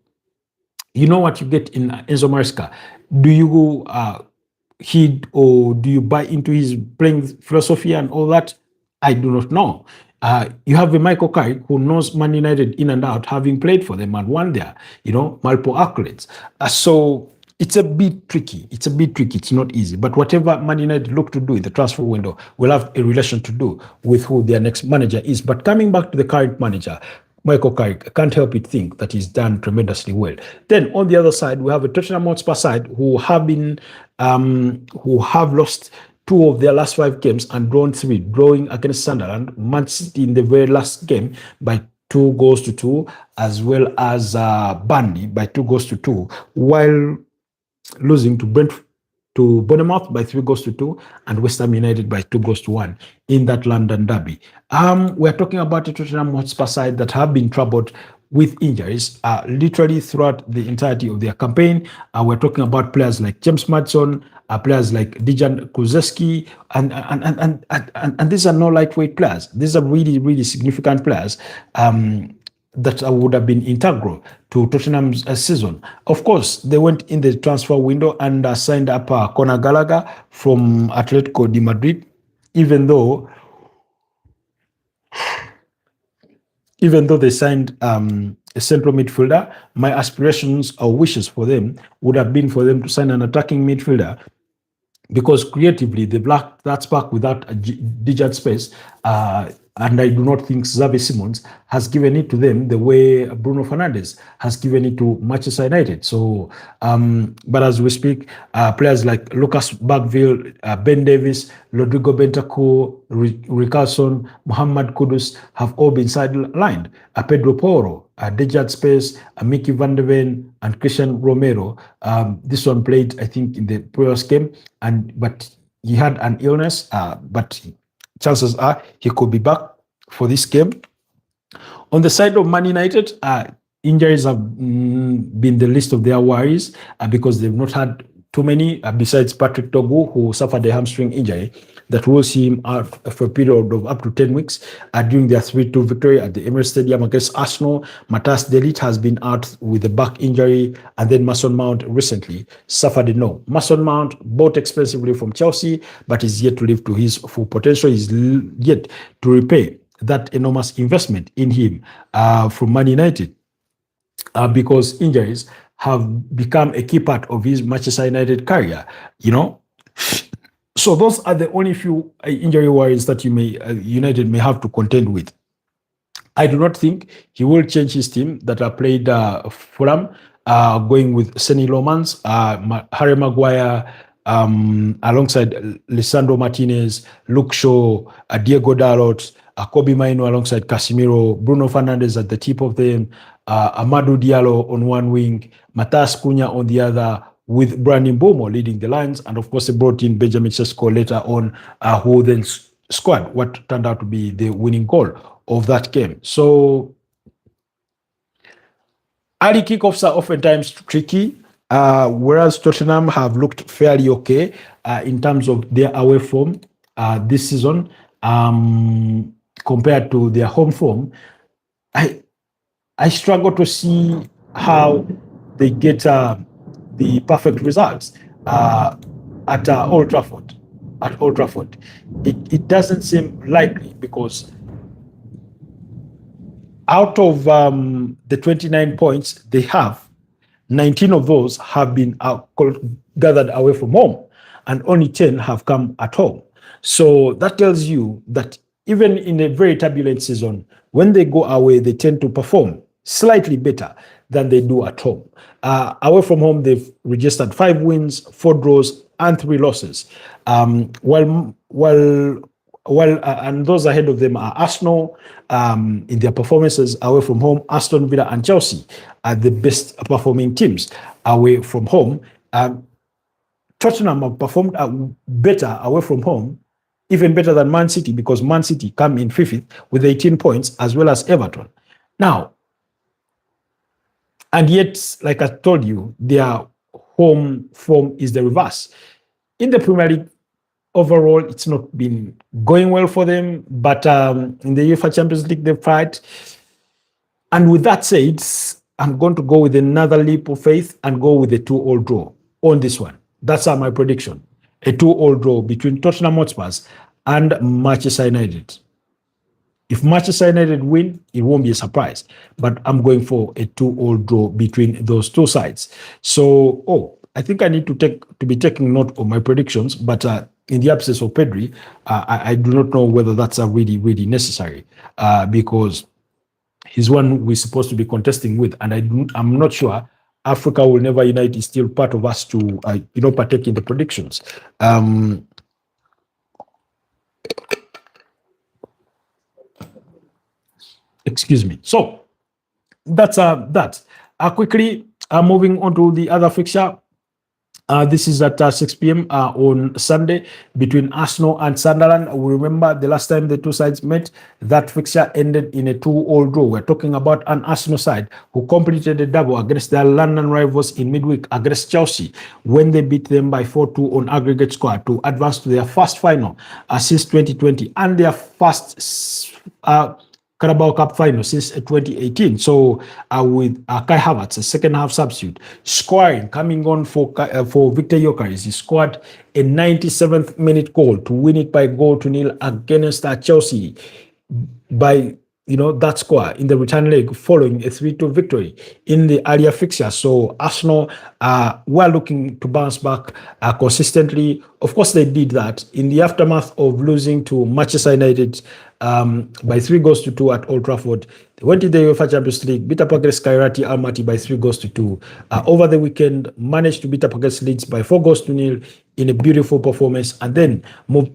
[SPEAKER 1] you know what you get in Enzo Maresca. Do you heed or do you buy into his playing philosophy and all that? I do not know. You have a Michael Carrick who knows Man United in and out, having played for them and won there, multiple accolades. So it's a bit tricky. It's not easy. But whatever Man United look to do in the transfer window will have a relation to do with who their next manager is. But coming back to the current manager, Michael Carrick, I can't help but think that he's done tremendously well. Then on the other side, we have a Tottenham Hotspur side who have lost two of their last 5 games and drawn 3, drawing against Sunderland, Man City in the very last game by 2 goals to 2, as well as Burnley by 2 goals to 2, while losing to Bournemouth by 3 goals to 2 and West Ham United by 2 goals to 1 in that London derby. We're talking about a Tottenham Hotspur side that have been troubled with injuries literally throughout the entirety of their campaign. We're talking about players like James Maddison, players like Dejan Kulusevski, and these are no lightweight players. These are really, really significant players that would have been integral to Tottenham's season. Of course, they went in the transfer window and signed up Conor Gallagher from Atletico de Madrid, even though they signed a central midfielder. My aspirations or wishes for them would have been for them to sign an attacking midfielder, because creatively that's back without a digit space, and I do not think Xavi Simons has given it to them the way Bruno Fernandes has given it to Manchester United. So, but as we speak, players like Lucas Bagville, Ben Davis, Rodrigo Bentancur, Richarlison, Mohamed Kudus have all been sidelined. Pedro Porro, Dejan Space, Mickey van der Ven, and Christian Romero. This one played, I think, in the previous game, but he had an illness, but chances are he could be back for this game. On the side of Man United, injuries have been the least of their worries because they've not had too many, besides Patrick Dogu, who suffered a hamstring injury that will see him out for a period of up to 10 weeks. During their 3-2 victory at the Emirates Stadium against Arsenal, Matthias de Ligt has been out with a back injury, and then Mason Mount recently suffered a no. Mason Mount bought expensively from Chelsea, but is yet to live to his full potential. He's yet to repay that enormous investment in him from Man United, because injuries have become a key part of his Manchester United career, So those are the only few injury worries that United may have to contend with. I do not think he will change his team that are played Fulham, going with Seny Lomans, Harry Maguire, alongside Lisandro Martinez, Luke Shaw, Diego Dalot, Kobe Mainoo alongside Casemiro, Bruno Fernandes at the tip of them, Amadou Diallo on one wing, Matheus Cunha on the other, with Brandon Bomo leading the lines. And of course, they brought in Benjamin Sesko later on, who then scored what turned out to be the winning goal of that game. So early kickoffs are oftentimes tricky, whereas Tottenham have looked fairly okay in terms of their away form this season compared to their home form. I struggle to see how they get the perfect results at Old Trafford. It doesn't seem likely, because out of the 29 points they have, 19 of those have been gathered away from home, and only 10 have come at home. So that tells you that even in a very turbulent season, when they go away, they tend to perform slightly better than they do at home. Away from home, they've registered 5 wins, 4 draws, and 3 losses. While and those ahead of them are Arsenal. In their performances away from home, Aston Villa and Chelsea are the best performing teams away from home. Tottenham have performed better away from home, even better than Man City, because Man City come in 5th with 18 points, as well as Everton. Now, and yet, like I told you, their home form is the reverse. In the Premier League, overall, it's not been going well for them, but in the UEFA Champions League, they've tried. And with that said, I'm going to go with another leap of faith and go with a 2-2 draw on this one. That's my prediction. A 2-2 draw between Tottenham Hotspurs and Manchester United. If Manchester United win, it won't be a surprise. But I'm going for a 2-2 draw between those two sides. So, I think I need to be taking note of my predictions, but in the absence of Pedri, I do not know whether that's really, really necessary, because he's one we're supposed to be contesting with, and I'm not sure Africa will never unite is still part of us to partake in the predictions. Excuse me. So that's that. Quickly moving on to the other fixture. This is at 6 p.m. On Sunday between Arsenal and Sunderland. We remember the last time the two sides met, that fixture ended in a 2-all draw. We're talking about an Arsenal side who completed a double against their London rivals in midweek against Chelsea when they beat them by 4-2 on aggregate score to advance to their first final since 2020 and their first Carabao Cup final since 2018. So with Kai Havertz, a second half substitute, scoring, coming on for Victor Gyökeres. He scored a 97th minute goal to win it by 0-0 against Chelsea by that score in the return leg following a 3-2 victory in the earlier fixture. So Arsenal were looking to bounce back consistently. Of course, they did that in the aftermath of losing to Manchester United by 3-2 at Old Trafford. They went to the UEFA Champions League, beat up against Kairat Almaty by 3-2. Over the weekend, managed to beat up against Leeds by 4-0 in a beautiful performance, and then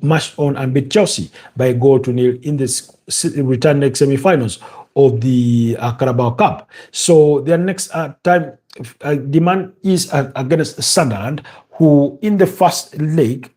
[SPEAKER 1] marched on and beat Chelsea by 0-0 in this return leg semi-finals of the Carabao Cup. So their next time demand is against Sunderland, who in the first leg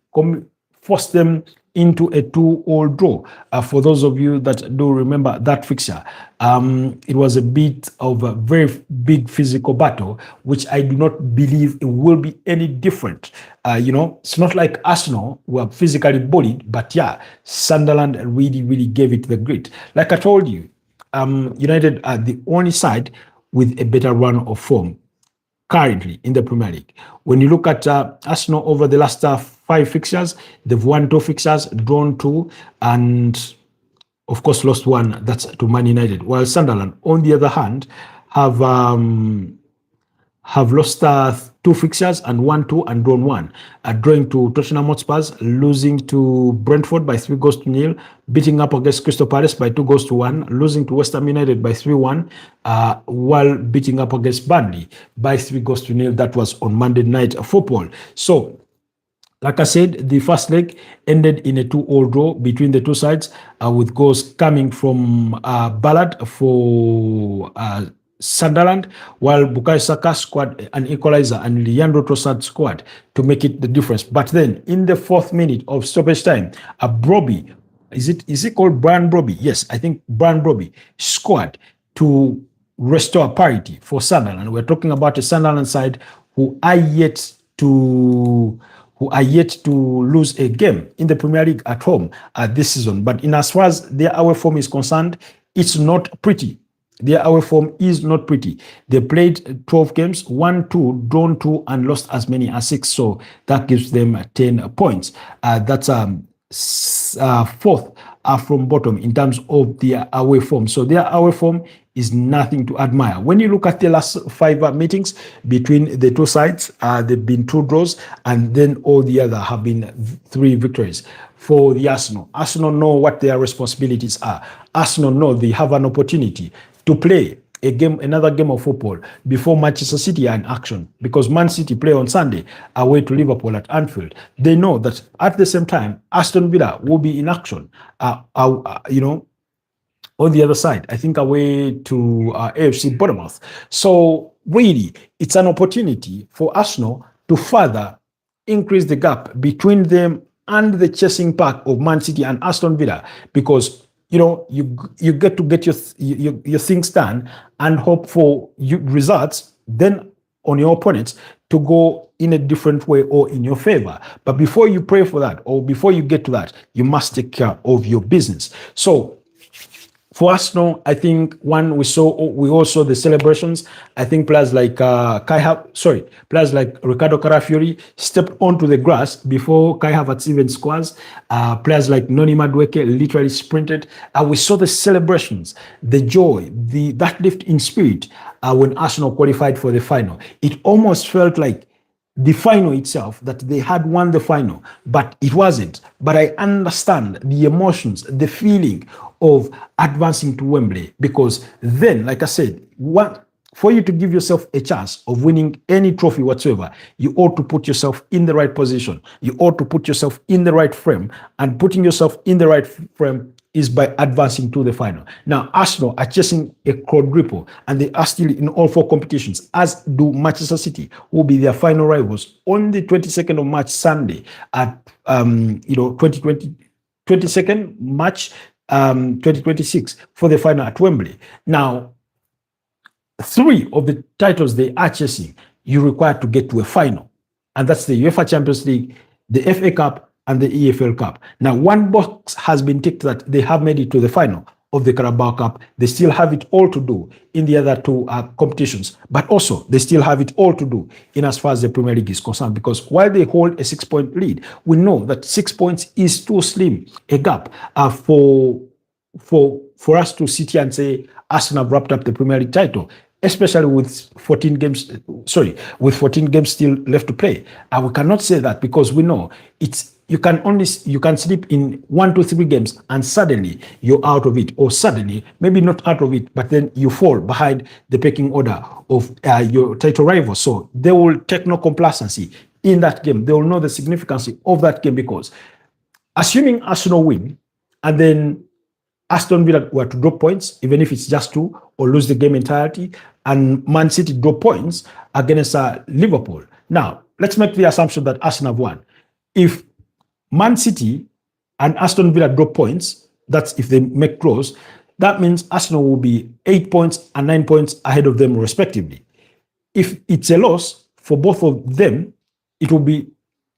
[SPEAKER 1] forced them into a 2-all draw. For those of you that do remember that fixture, it was a bit of a very big physical battle, which I do not believe it will be any different. It's not like Arsenal were physically bullied, but yeah, Sunderland really gave it the grit. Like I told you, United are the only side with a better run of form currently in the Premier League. When you look at Arsenal over the last 5 fixtures, they've won 2 fixtures, drawn 2, and of course lost 1. That's to Man United. While Sunderland, on the other hand, have lost 2 fixtures and won 2 and drawn 1. Drawing to Tottenham Hotspurs, losing to Brentford by 3-0, beating up against Crystal Palace by 2-1, losing to West Ham United by 3-1, while beating up against Burnley by 3-0. That was on Monday Night Football. So, like I said, the first leg ended in a 2-all draw between the two sides, with goals coming from Ballard for Sunderland, while Bukayo Saka scored an equalizer and Leandro Trossard scored to make it the difference. But then, in the 4th minute of stoppage time, Brobbey, is it called Brian Brobbey? Yes, I think Brian Brobbey scored to restore parity for Sunderland. We're talking about a Sunderland side who are yet to lose a game in the Premier League at home this season. But in as far as their away form is concerned, it's not pretty. Their away form is not pretty. They played 12 games, won 2, drawn 2, and lost as many as 6. So that gives them 10 points. That's 4th from bottom in terms of their away form. So their away form is nothing to admire. When you look at the last 5 meetings between the two sides, they've been 2 draws, and then all the other have been 3 victories. For the Arsenal know what their responsibilities are. Arsenal know they have an opportunity to play another game of football before Manchester City are in action, because Man City play on Sunday away to Liverpool at Anfield. They know that at the same time, Aston Villa will be in action, on the other side, I think away to AFC Bournemouth. So really, it's an opportunity for Arsenal to further increase the gap between them and the chasing pack of Man City and Aston Villa, because you get to get your things done and hope for results then on your opponents to go in a different way or in your favor. But before you pray for that, or before you get to that, you must take care of your business. So for Arsenal, I think we all saw the celebrations. I think players like players like Ricardo Carafiori stepped onto the grass before Kai Havertz even scores. Players like Noni Madueke literally sprinted. We saw the celebrations, the joy, that lift in spirit when Arsenal qualified for the final. It almost felt like the final itself, that they had won the final, but it wasn't. But I understand the emotions, the feeling of advancing to Wembley, because then, like I said, for you to give yourself a chance of winning any trophy whatsoever, you ought to put yourself in the right position. You ought to put yourself in the right frame. And putting yourself in the right frame is by advancing to the final. Now, Arsenal are chasing a quadruple, and they are still in all 4 competitions, as do Manchester City, who will be their final rivals on the 22nd of March, Sunday, at 22nd March 2026 for the final at Wembley. Now, 3 of the titles they are chasing, you require to get to a final, and that's the UEFA Champions League, the FA Cup, and the EFL Cup. Now, one box has been ticked that they have made it to the final of the Carabao Cup. They still have it all to do in the other 2 competitions, but also they still have it all to do in as far as the Premier League is concerned, because while they hold a 6-point lead, we know that 6 points is too slim a gap for us to sit here and say Arsenal have wrapped up the Premier League title, especially with 14 games still left to play. And we cannot say that, because we know you can sleep in 1 to 3 games and suddenly you're out of it, or suddenly maybe not out of it, but then you fall behind the pecking order of your title rival. So they will take no complacency in that game. They will know the significance of that game, because assuming Arsenal win and then Aston Villa were to drop points, even if it's just 2, or lose the game entirely, and Man City drop points against Liverpool. Now, let's make the assumption that Arsenal have won. If Man City and Aston Villa drop points, that's if they make draws, that means Arsenal will be 8 points and 9 points ahead of them respectively. If it's a loss for both of them, it will be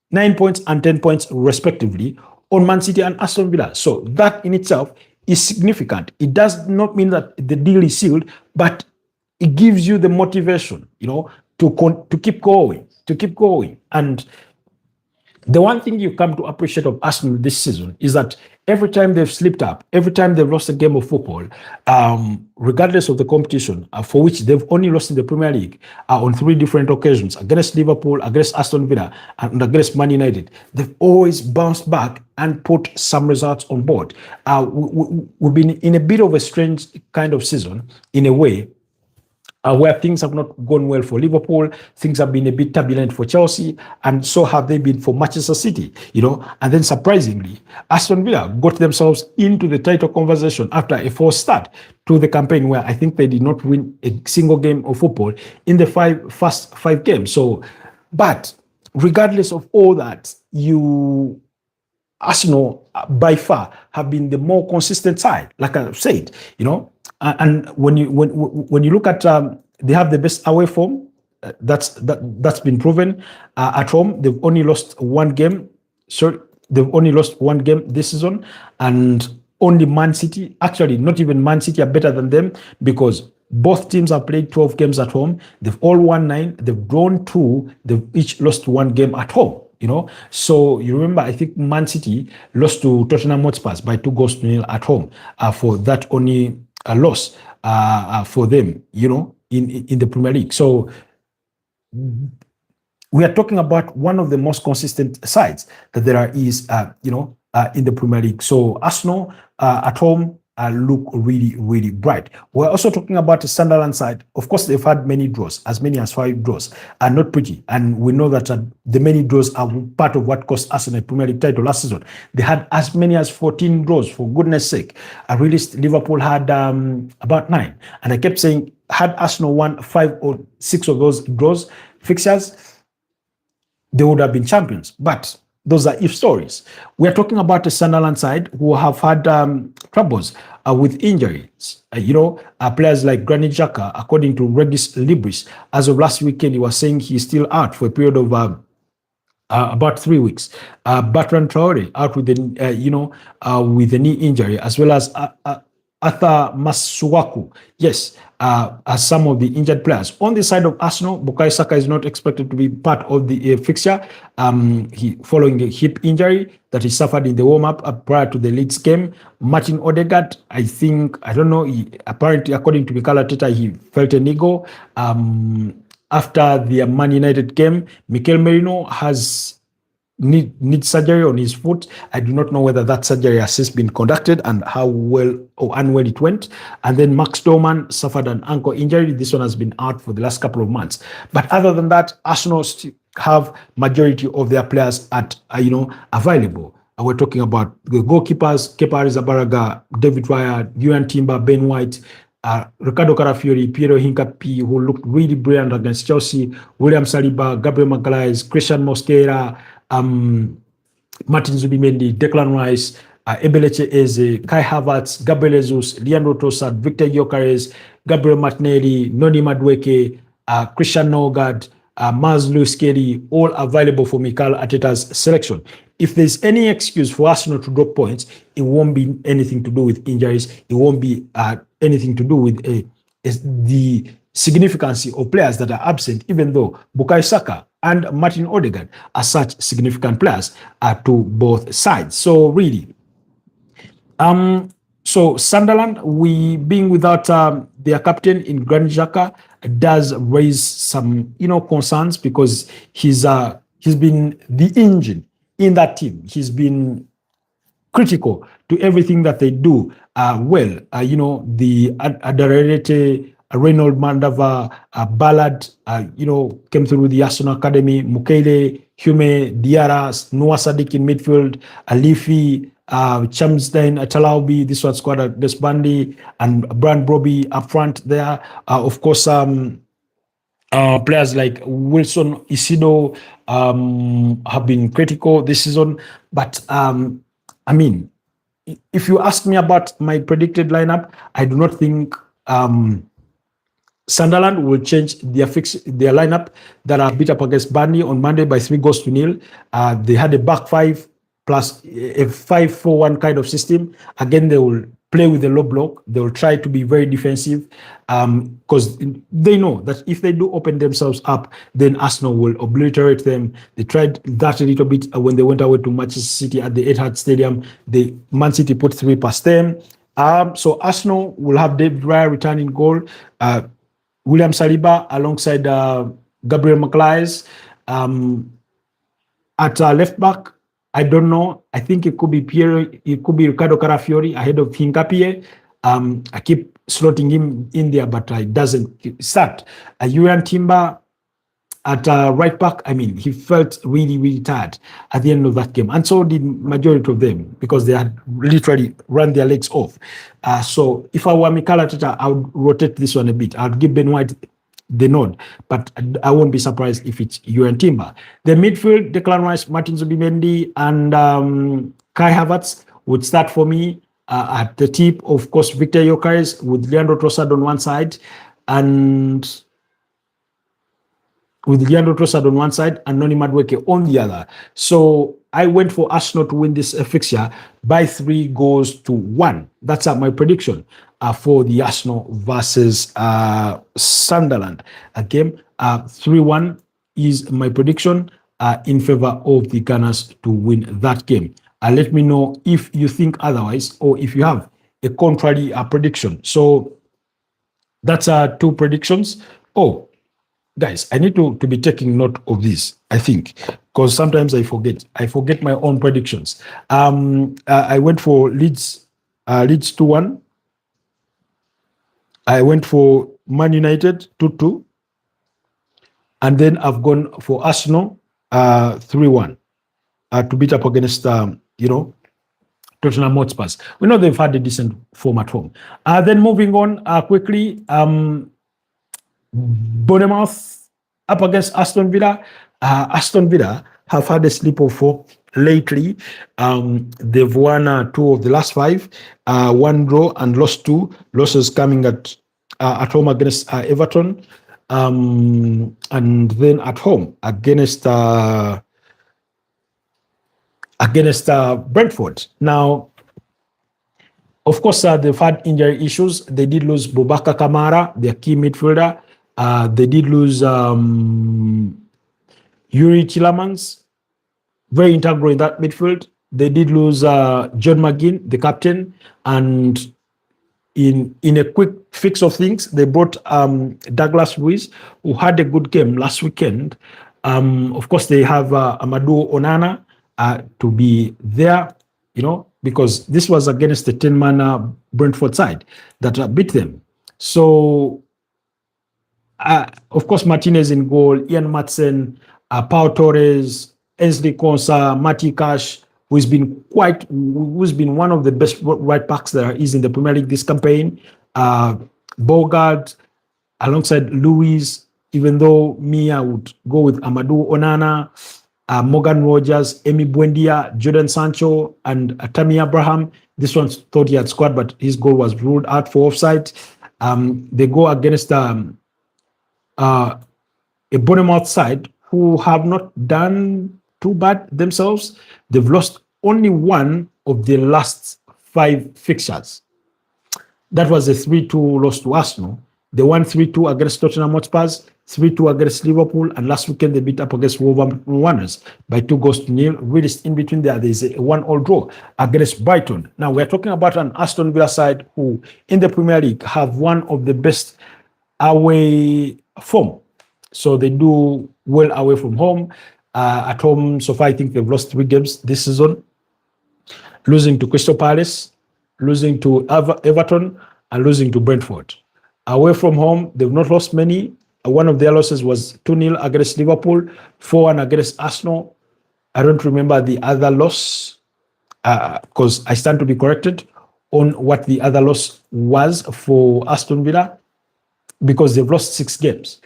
[SPEAKER 1] 9 points and 10 points respectively on Man City and Aston Villa. So that in itself is significant. It does not mean that the deal is sealed, but it gives you the motivation, to keep going, And the one thing you come to appreciate of Arsenal this season is that every time they've slipped up, every time they've lost a game of football, regardless of the competition, for which they've only lost in the Premier League on 3 different occasions, against Liverpool, against Aston Villa, and against Man United, they've always bounced back and put some results on board. We've been in a bit of a strange kind of season, in a way, where things have not gone well for Liverpool, things have been a bit turbulent for Chelsea, and so have they been for Manchester City, And then surprisingly, Aston Villa got themselves into the title conversation after a false start to the campaign, where I think they did not win a single game of football in the first 5 games. So, but regardless of all that, Arsenal by far have been the more consistent side, like I said, And when you look at, they have the best away form. That's been proven. At home, they've only lost 1 game. So they've only lost 1 game this season, and only Man City, actually not even Man City, are better than them, because both teams have played 12 games at home. They've all won 9. They've drawn 2. They've each lost 1 game at home. So you remember, I think Man City lost to Tottenham Hotspur by 2-0 at home. For that only a loss for them, in the Premier League. So we are talking about one of the most consistent sides that there is, in the Premier League. So Arsenal at home look really, really bright. We're also talking about the Sunderland side. Of course, they've had many draws, as many as 5 draws, and not pretty. And we know that the many draws are part of what cost Arsenal a Premier League title last season. They had as many as 14 draws, for goodness sake. I realized Liverpool had about 9. And I kept saying, had Arsenal won 5 or 6 of those draws fixtures, they would have been champions. But those are if stories. We're talking about the Sunderland side, who have had troubles with injuries. Players like Granit Xhaka, according to Regis Libris, as of last weekend, he was saying he's still out for a period of about 3 weeks. Bertrand Traore out with with a knee injury, as well as Arthur Masuaku. Yes, as some of the injured players. On the side of Arsenal, Bukayo Saka is not expected to be part of the fixture. He following a hip injury that he suffered in the warm-up prior to the Leeds game. Martin Odegaard, apparently, according to Mikel Arteta, he felt an ego. After the Man United game, Mikel Merino has need surgery on his foot. I do not know whether that surgery has since been conducted and how well or unwell it went. And then Max Doman suffered an ankle injury. This one has been out for the last couple of months. But other than that, Arsenal have majority of their players at available. We're talking about the goalkeepers: Kepa Arrizabalaga, David Raya, Yuan Timber, Ben White, Ricardo Carafiori, Piero Hincapié, who looked really brilliant against Chelsea, William Saliba, Gabriel Magalhaes, Christian Mosquera, Martin Zubimendi, Declan Rice, Ebeleche Eze, Kai Havertz, Gabriel Jesus, Leandro Trossard, Victor Gyökeres, Gabriel Martinelli, Noni Madueke, Christian Norgard, Maz Lewis Kelly, all available for Mikel Arteta's selection. If there's any excuse for Arsenal to drop points, it won't be anything to do with injuries. It won't be anything to do with the significance of players that are absent, even though Bukayo Saka and Martin Odegaard are such significant players to both sides. So really, so Sunderland, we being without their captain in Granit Xhaka does raise some concerns, because he's been the engine in that team. He's been critical to everything that they do well. The Adarete, Reynold Mandava, Ballard, came through the Arsenal Academy, Mukele, Hume, Diarra, Noah Sadiq in midfield, Alifi, Chamsden, Talaubi, this one squad at Desbandi, and Brand Broby up front there. Of course, players like Wilson Isido have been critical this season. But if you ask me about my predicted lineup, I do not think Sunderland will change their lineup that are beat up against Burnley on Monday by 3-0. They had a back five plus a 5-4-1 kind of system. Again, they will play with the low block. They will try to be very defensive, because they know that if they do open themselves up, then Arsenal will obliterate them. They tried that a little bit when they went away to Manchester City at the Etihad Stadium. The Man City put 3 past them. So Arsenal will have David Raya returning goal, William Saliba alongside Gabriel Magalhaes. At left back, I don't know. I think it could be Ricardo Carafiori ahead of Hincapié. I keep slotting him in there, but it doesn't start. Yuan Timber at right back. He felt really, really tired at the end of that game. And so did majority of them, because they had literally run their legs off. So if I were Mikel Arteta, I would rotate this one a bit. I would give Ben White the nod, but I won't be surprised if it's Yuan Timber. The midfield, Declan Rice, Martin Zubimendi, and Kai Havertz would start for me. At the tip, of course, Victor Gyökeres with Leandro Trossard on one side, and Noni Madueke on the other. So I went for Arsenal to win this fixture by 3-1. That's my prediction for the Arsenal versus Sunderland game. 3-1 is my prediction in favor of the Gunners to win that game. Let me know if you think otherwise, or if you have a contrary prediction. So that's 2 predictions. Oh, guys, I need to be taking note of this, I think, because sometimes I forget my own predictions. I went for Leeds 2-1. I went for Man United 2-2. And then I've gone for Arsenal 3-1 to beat up against Tottenham Hotspur. We know they've had a decent form at home. Then moving on quickly, Bournemouth up against Aston Villa. Aston Villa have had a slip of hope lately. They've won 2 of the last 5, 1 draw and lost 2 losses, coming at home against Everton, and then at home against Brentford. Now, of course, they've had injury issues. They did lose Boubacar Kamara, their key midfielder. They did lose Yuri Tillemans, very integral in that midfield. They did lose John McGinn, the captain, and in a quick fix of things, they brought Douglas Luiz, who had a good game last weekend. Of course, they have Amadou Onana to be there, because this was against the 10-man Brentford side that beat them. So, of course, Martinez in goal, Ian Matson, Pau Torres, Ainsley Konsa, Matty Cash, who's been one of the best right backs there is in the Premier League this campaign. Bogart, alongside Luis, even though I would go with Amadou Onana, Morgan Rogers, Emi Buendia, Jordan Sancho, and Tammy Abraham. This one thought he had scored, but his goal was ruled out for offside. They go against a Bournemouth side who have not done too bad themselves. They've lost only one of the last 5 fixtures. That was a 3-2 loss to Arsenal. They won 3-2 against Tottenham Hotspurs, 3-2 against Liverpool, and last weekend they beat up against Wolverhampton Wanderers by 2-0. Really, in between there's a 1-1 draw against Brighton. Now, we're talking about an Aston Villa side who, in the Premier League, have one of the best away form. So they do well away from home. At home, so far, I think they've lost 3 games this season, losing to Crystal Palace, losing to Everton, and losing to Brentford. Away from home, they've not lost many. One of their losses was 2-0 against Liverpool, 4-1 against Arsenal. I don't remember the other loss because I stand to be corrected on what the other loss was for Aston Villa, because they've lost 6 games.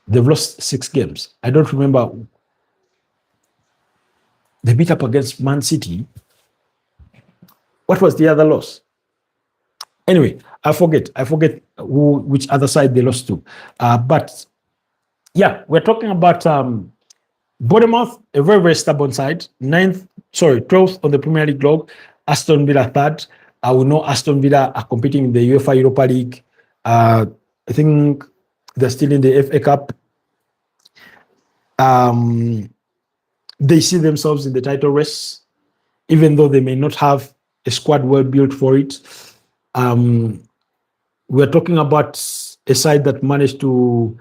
[SPEAKER 1] They've lost 6 games. I don't remember. They beat up against Man City. What was the other loss? Anyway, I forget which other side they lost to. But yeah, we're talking about Bournemouth, a very, very stubborn side. 12th on the Premier League log. Aston Villa 3rd. We know Aston Villa are competing in the UEFA Europa League. I think they're still in the FA Cup. They see themselves in the title race, even though they may not have a squad well built for it. We're talking about a side that managed to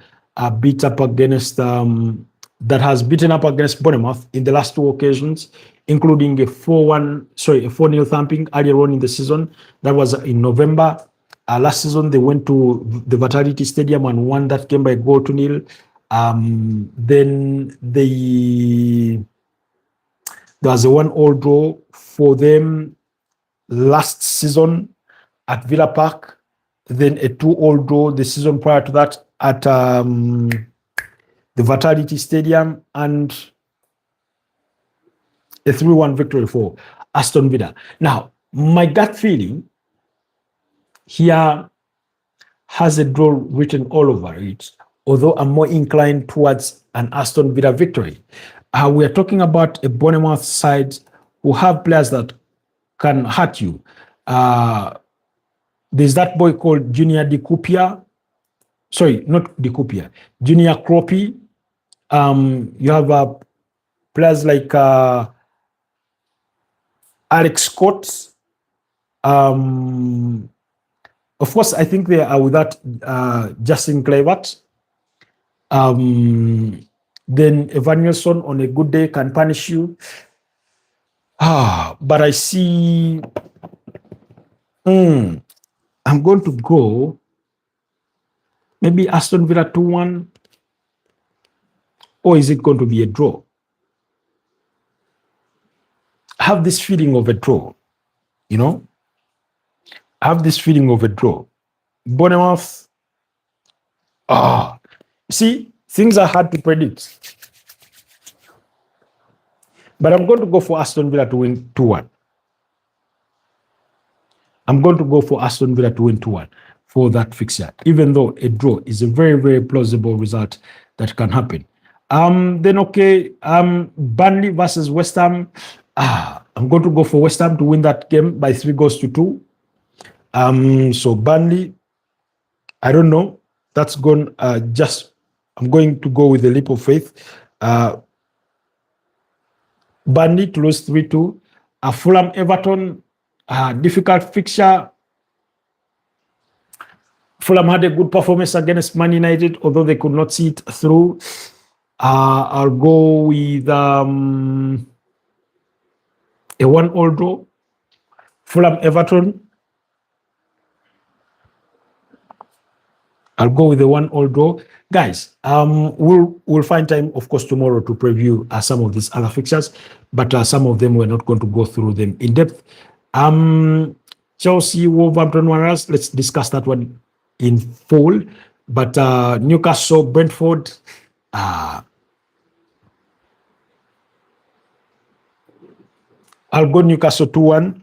[SPEAKER 1] beat up against, that has beaten up against Bournemouth in the last 2 occasions, including a 4-0 thumping earlier on in the season. That was in November. Last season, they went to the Vitality Stadium and won that game by 2-0. Then there was a 1-1 draw for them last season at Villa Park. Then a 2-2 draw the season prior to that at the Vitality Stadium, and a 3-1 victory for Aston Villa. Now, my gut feeling here has a draw written all over it, although I'm more inclined towards an Aston Villa victory. We are talking about a Bournemouth side who have players that can hurt you. There's that boy called Junior Dicupia. Sorry, not Dicupia. Junior Kropi. You have players like Alex Scott. Of course, I think they are without Justin Kluivert. Then Evan Nilsson on a good day can punish you. But I see. I'm going to go maybe Aston Villa 2-1, or is it going to be a draw? I have this feeling of a draw, I have this feeling of a draw. Bournemouth, see, things are hard to predict. But I'm going to go for Aston Villa to win 2-1. I'm going to go for Aston Villa to win 2-1 for that fixture, even though a draw is a very, very plausible result that can happen. Burnley versus West Ham. I'm going to go for West Ham to win that game by 3-2. So Burnley, I don't know. That's gone. I'm going to go with a leap of faith. Burnley to lose 3-2. Fulham Everton. Difficult fixture. Fulham had a good performance against Man United, although they could not see it through. I'll go with a 1-all draw. Fulham Everton. I'll go with the 1-all draw. Guys, we'll find time, of course, tomorrow to preview some of these other fixtures, but some of them we're not going to go through them in depth. Chelsea, Wolverhampton Wanderers, let's discuss that one in full. But Newcastle, Brentford, I'll go Newcastle 2-1.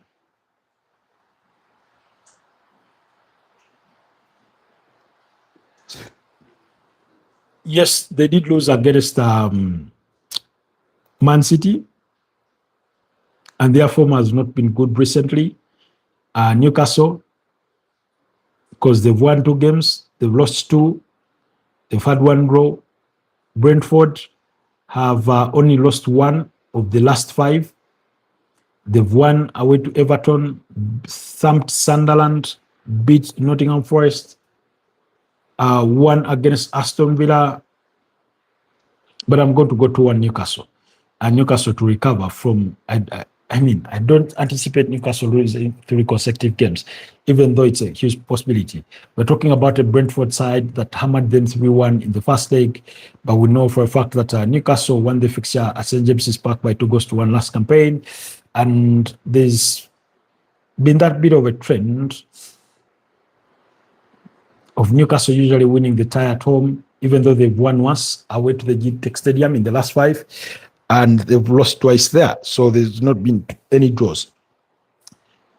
[SPEAKER 1] Yes, they did lose against Man City, and their form has not been good recently. Newcastle, because they've won 2 games, they've lost 2, they've had 1 draw. Brentford have only lost 1 of the last 5. They've won away to Everton, thumped Sunderland, beat Nottingham Forest, won against Aston Villa, but I'm going to go to 1 Newcastle. And Newcastle to recover from, I don't anticipate Newcastle losing 3 consecutive games, even though it's a huge possibility. We're talking about a Brentford side that hammered them 3-1 in the first leg, but we know for a fact that Newcastle won the fixture at St. James's Park by 2-1 last campaign, and there's been that bit of a trend of Newcastle usually winning the tie at home, even though they've won once away to the GTEC Stadium in the last 5, and they've lost twice there. So there's not been any draws.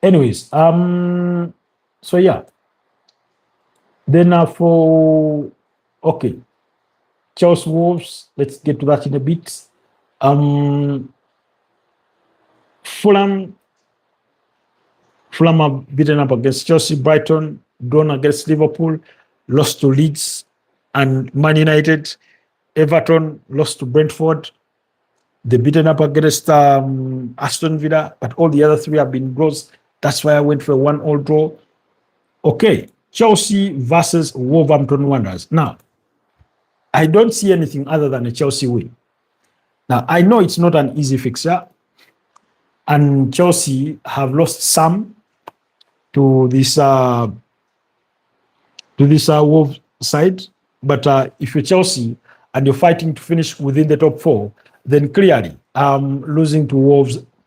[SPEAKER 1] Anyways, so yeah. Then Chelsea Wolves, let's get to that in a bit. Fulham have beaten up against Chelsea. Brighton drawn against Liverpool, lost to Leeds and Man United. Everton lost to Brentford. They beaten up against Aston Villa, but all the other 3 have been draws. That's why I went for a 1-all draw. Okay, Chelsea versus Wolverhampton Wanderers. Now, I don't see anything other than a Chelsea win. Now, I know it's not an easy fixture, and Chelsea have lost some to this Wolves side. But if you're Chelsea and you're fighting to finish within the top 4, then clearly losing to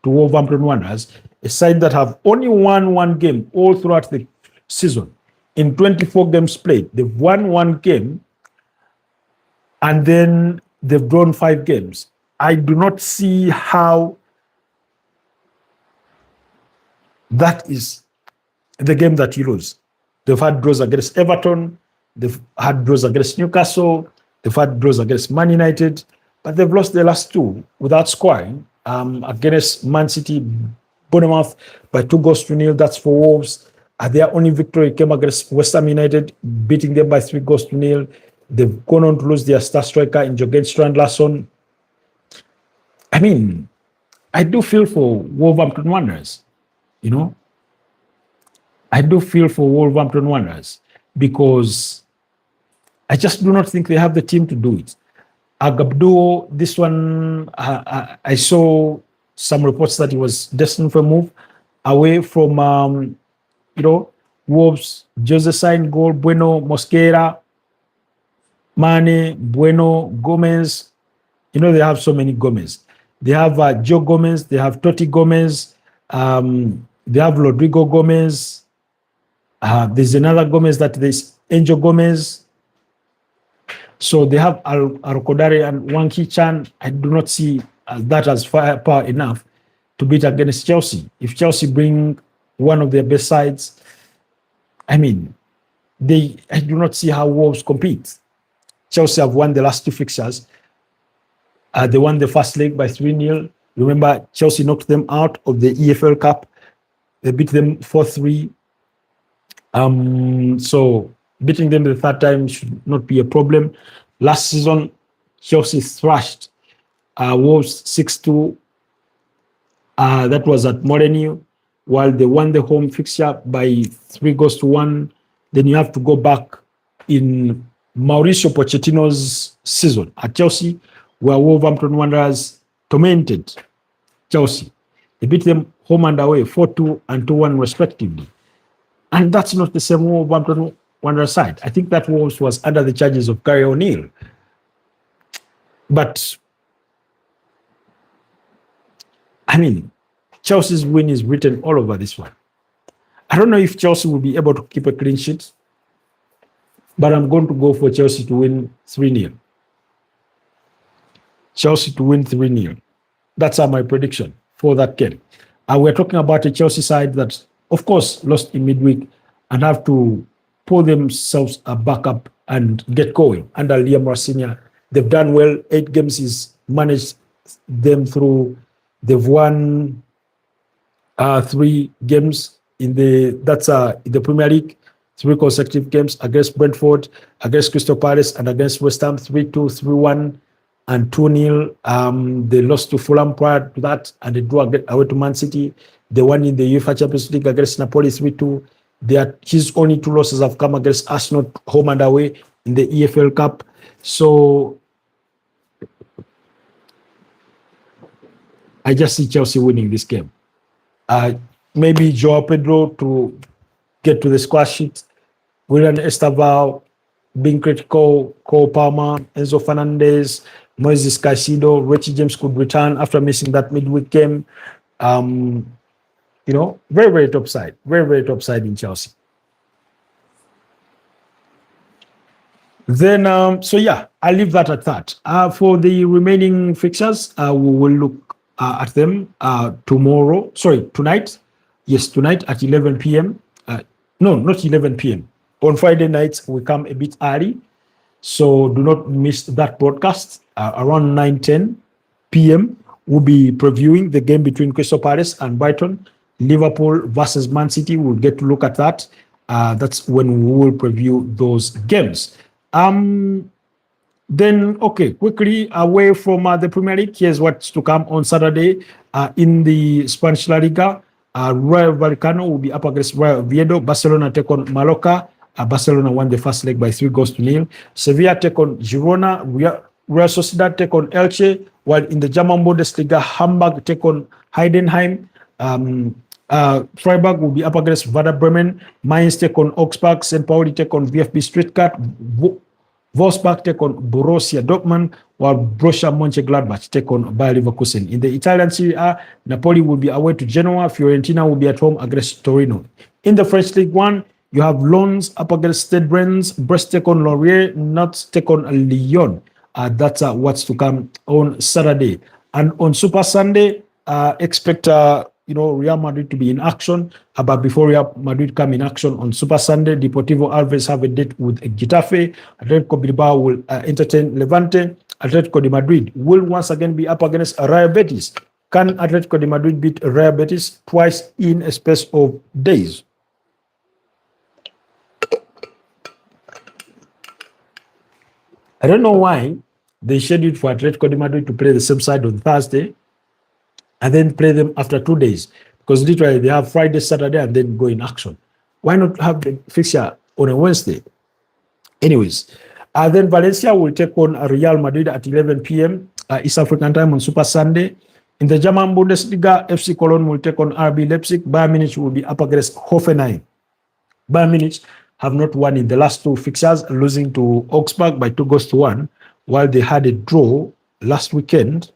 [SPEAKER 1] Wolverhampton Wanderers, a side that have only won 1 game all throughout the season. In 24 games played, they've won 1 game, and then they've drawn 5 games. I do not see how that is the game that you lose. They've had draws against Everton, they've had draws against Newcastle, they've had draws against Man United, but they've lost the last 2 without scoring against Man City, Bournemouth by 2-0. That's for Wolves. Their only victory came against West Ham United, beating them by 3-0. They've gone on to lose their star striker in Jürgen Strand-Larsen. I mean, I do feel for Wolverhampton Wanderers, you know. I do feel for Wolverhampton Wanderers because I just do not think they have the team to do it. Agabduo, this one, I saw some reports that he was destined for a move away from, Wolves. Jose signed goal, Bueno, Mosquera, Mane, Bueno, Gomez. They have so many Gomez. They have Joe Gomez, they have Totti Gomez, they have Rodrigo Gomez. There's another Gomez there's Angel Gomez. So they have Al-Kodare and Wang Hee-chan. I do not see that as firepower enough to beat against Chelsea. If Chelsea bring one of their best sides, I do not see how Wolves compete. Chelsea have won the last 2 fixtures. They won the first leg by 3-0. Remember, Chelsea knocked them out of the EFL Cup. They beat them 4-3. So beating them the 3rd time should not be a problem. Last season, Chelsea thrashed Wolves 6-2. That was at Molineux, while they won the home fixture by 3-1. Then you have to go back in Mauricio Pochettino's season at Chelsea, where Wolverhampton Wanderers tormented Chelsea. They beat them home and away 4-2 and 2-1 respectively. And that's not the same Wolverhampton Wanderers side. I think that Wolves was under the charges of Gary O'Neill. But, I mean, Chelsea's win is written all over this one. I don't know if Chelsea will be able to keep a clean sheet, but I'm going to go for Chelsea to win 3-0. Chelsea to win 3-0. That's my prediction for that game. We're talking about a Chelsea side that, of course, lost in midweek and have to pull themselves back up and get going under Liam Rossignol. They've done well. 8 games he's managed them through. They've won 3 games in the Premier League, 3 consecutive games against Brentford, against Crystal Palace, and against West Ham, 3-2, 3-1, and 2-0. They lost to Fulham prior to that, and they drew away to Man City. They won in the UEFA Champions League against Napoli 3-2. His only 2 losses have come against Arsenal home and away in the EFL Cup. So I just see Chelsea winning this game. Maybe Joao Pedro to get to the score sheet. Willian Estaval being critical. Cole Palmer, Enzo Fernandez, Moises Caicedo, Richie James could return after missing that midweek game. Very, very top side. Very, very top side in Chelsea. Then, I'll leave that at that. For the remaining fixtures, we will look at them tonight. Yes, tonight at 11 p.m. No, not 11 p.m. On Friday nights, we come a bit early. So do not miss that broadcast. Around 9:10 p.m., we'll be previewing the game between Crystal Palace and Brighton. Liverpool versus Man City. We'll get to look at that. That's when we will preview those games. Then, quickly away from the Premier League, here's what's to come on Saturday in the Spanish La Liga. Rayo Vallecano will be up against Real Oviedo. Barcelona take on Mallorca. Barcelona won the first leg by 3-0. Sevilla take on Girona. Real Sociedad take on Elche. While in the German Bundesliga, Hamburg take on Heidenheim. Freiburg will be up against Werder Bremen. Mainz take on Augsburg. St. Pauli take on VfB Stuttgart. Wolfsburg take on Borussia Dortmund, while Borussia Mönchengladbach take on Bayer Leverkusen. In the Italian Serie A, Napoli will be away to Genoa. Fiorentina will be at home against Torino. In the French League 1, you have Lens up against Stade Rennes. Brest take on Lorient. Nantes take on Lyon. That's what's to come on Saturday. And on Super Sunday, expect Real Madrid to be in action. But before Real Madrid come in action on Super Sunday, Deportivo Alaves have a date with Getafe. Atletico Bilbao will entertain Levante. Atletico de Madrid will once again be up against Real Betis. Can Atletico de Madrid beat Real Betis twice in a space of days? I don't know why they scheduled for Atletico de Madrid to play the same side on Thursday and then play them after 2 days, because literally they have Friday, Saturday, and then go in action. Why not have the fixture on a Wednesday? Anyways, then Valencia will take on Real Madrid at 11 p.m. East African time on Super Sunday. In the German Bundesliga, FC Cologne will take on RB Leipzig. Bayern Munich will be up against Hoffenheim. Bayern Munich have not won in the last 2 fixtures, losing to Augsburg by 2-1, while they had a draw last weekend.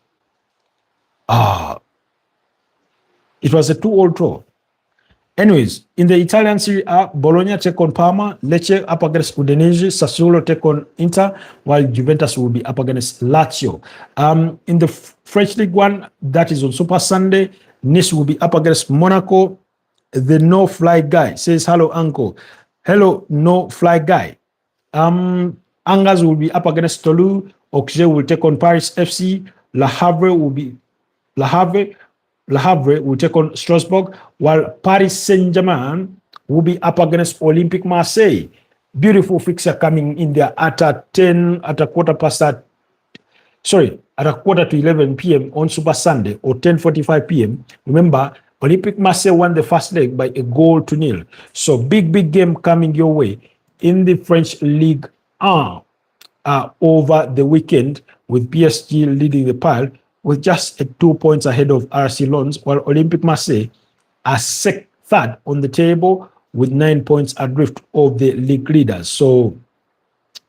[SPEAKER 1] It was a 2-2 draw. Anyways, in the Italian Serie A, Bologna take on Parma, Lecce up against Udinese, Sassuolo take on Inter, while Juventus will be up against Lazio. In the French League 1, that is on Super Sunday, Nice will be up against Monaco. The no-fly guy says, hello, uncle. Hello, no-fly guy. Angers will be up against Toulouse. Auxerre will take on Paris FC. Le Havre will take on Strasbourg, while Paris Saint-Germain will be up against Olympique Marseille. Beautiful fixture coming in there at a quarter to 11 p.m. on Super Sunday, or 10:45 p.m. Remember, Olympique Marseille won the first leg by 1-0. So big game coming your way in the French League 1 over the weekend, with PSG leading the pile with just 2 points ahead of RC Lens, while Olympique Marseille are third on the table with 9 points adrift of the league leaders. So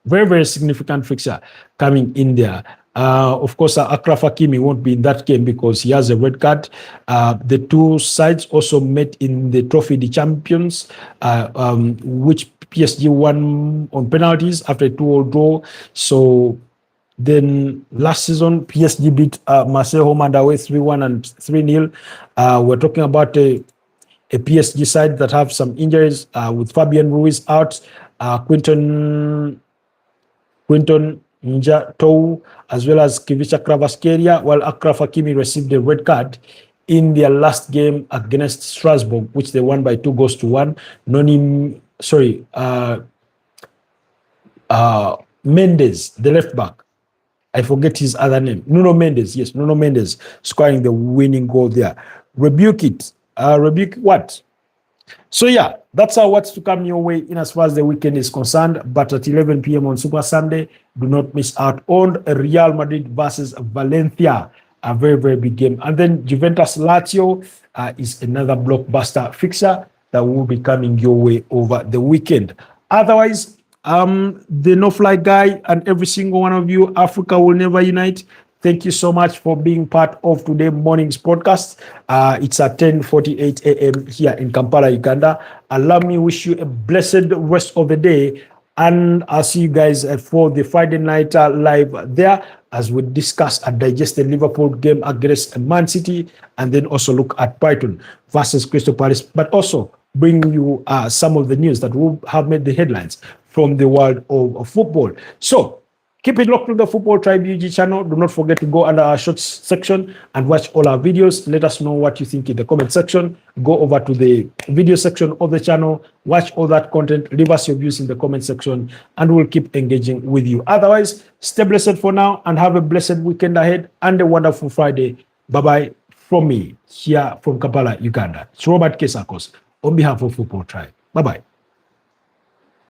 [SPEAKER 1] very, very significant fixture coming in there. Of course, Akraf Hakimi won't be in that game because he has a red card. The two sides also met in the Trophy des Champions, which PSG won on penalties after a 2-2 draw. So then last season, PSG beat Marseille home and away 3-1 and 3-0. We're talking about a PSG side that have some injuries with Fabian Ruiz out, Quinton Njatou, as well as Kivicha Kvaratskhelia, while Akraf Hakimi received a red card in their last game against Strasbourg, which they won by 2-1. Mendes, the left back, I forget his other name. Nuno Mendes scoring the winning goal there. Rebuke it. Rebuke what? So yeah, that's what's to come your way in as far as the weekend is concerned. But at 11 p.m. on Super Sunday, do not miss out on Real Madrid versus Valencia, a very, very big game. And then Juventus Lazio is another blockbuster fixture that will be coming your way over the weekend. Otherwise, the no-fly guy and every single one of you, Africa will never unite. Thank you so much for being part of today's morning's podcast. It's at 10:48 a.m. here in Kampala, Uganda. Allow me to wish you a blessed rest of the day. And I'll see you guys for the Friday night live there as we discuss and digest the Liverpool game against Man City, and then also look at Brighton versus Crystal Palace, but also bring you some of the news that will have made the headlines from the world of football. So keep it locked to the Football Tribe UG channel. Do not forget to go under our shorts section and watch all our videos. Let us know what you think in the comment section. Go over to the video section of the channel, watch all that content, leave us your views in the comment section, and we'll keep engaging with you. Otherwise, stay blessed for now and have a blessed weekend ahead and a wonderful Friday. Bye-bye from me here from Kampala, Uganda. It's Robert Kesakos on behalf of Football Tribe. Bye-bye.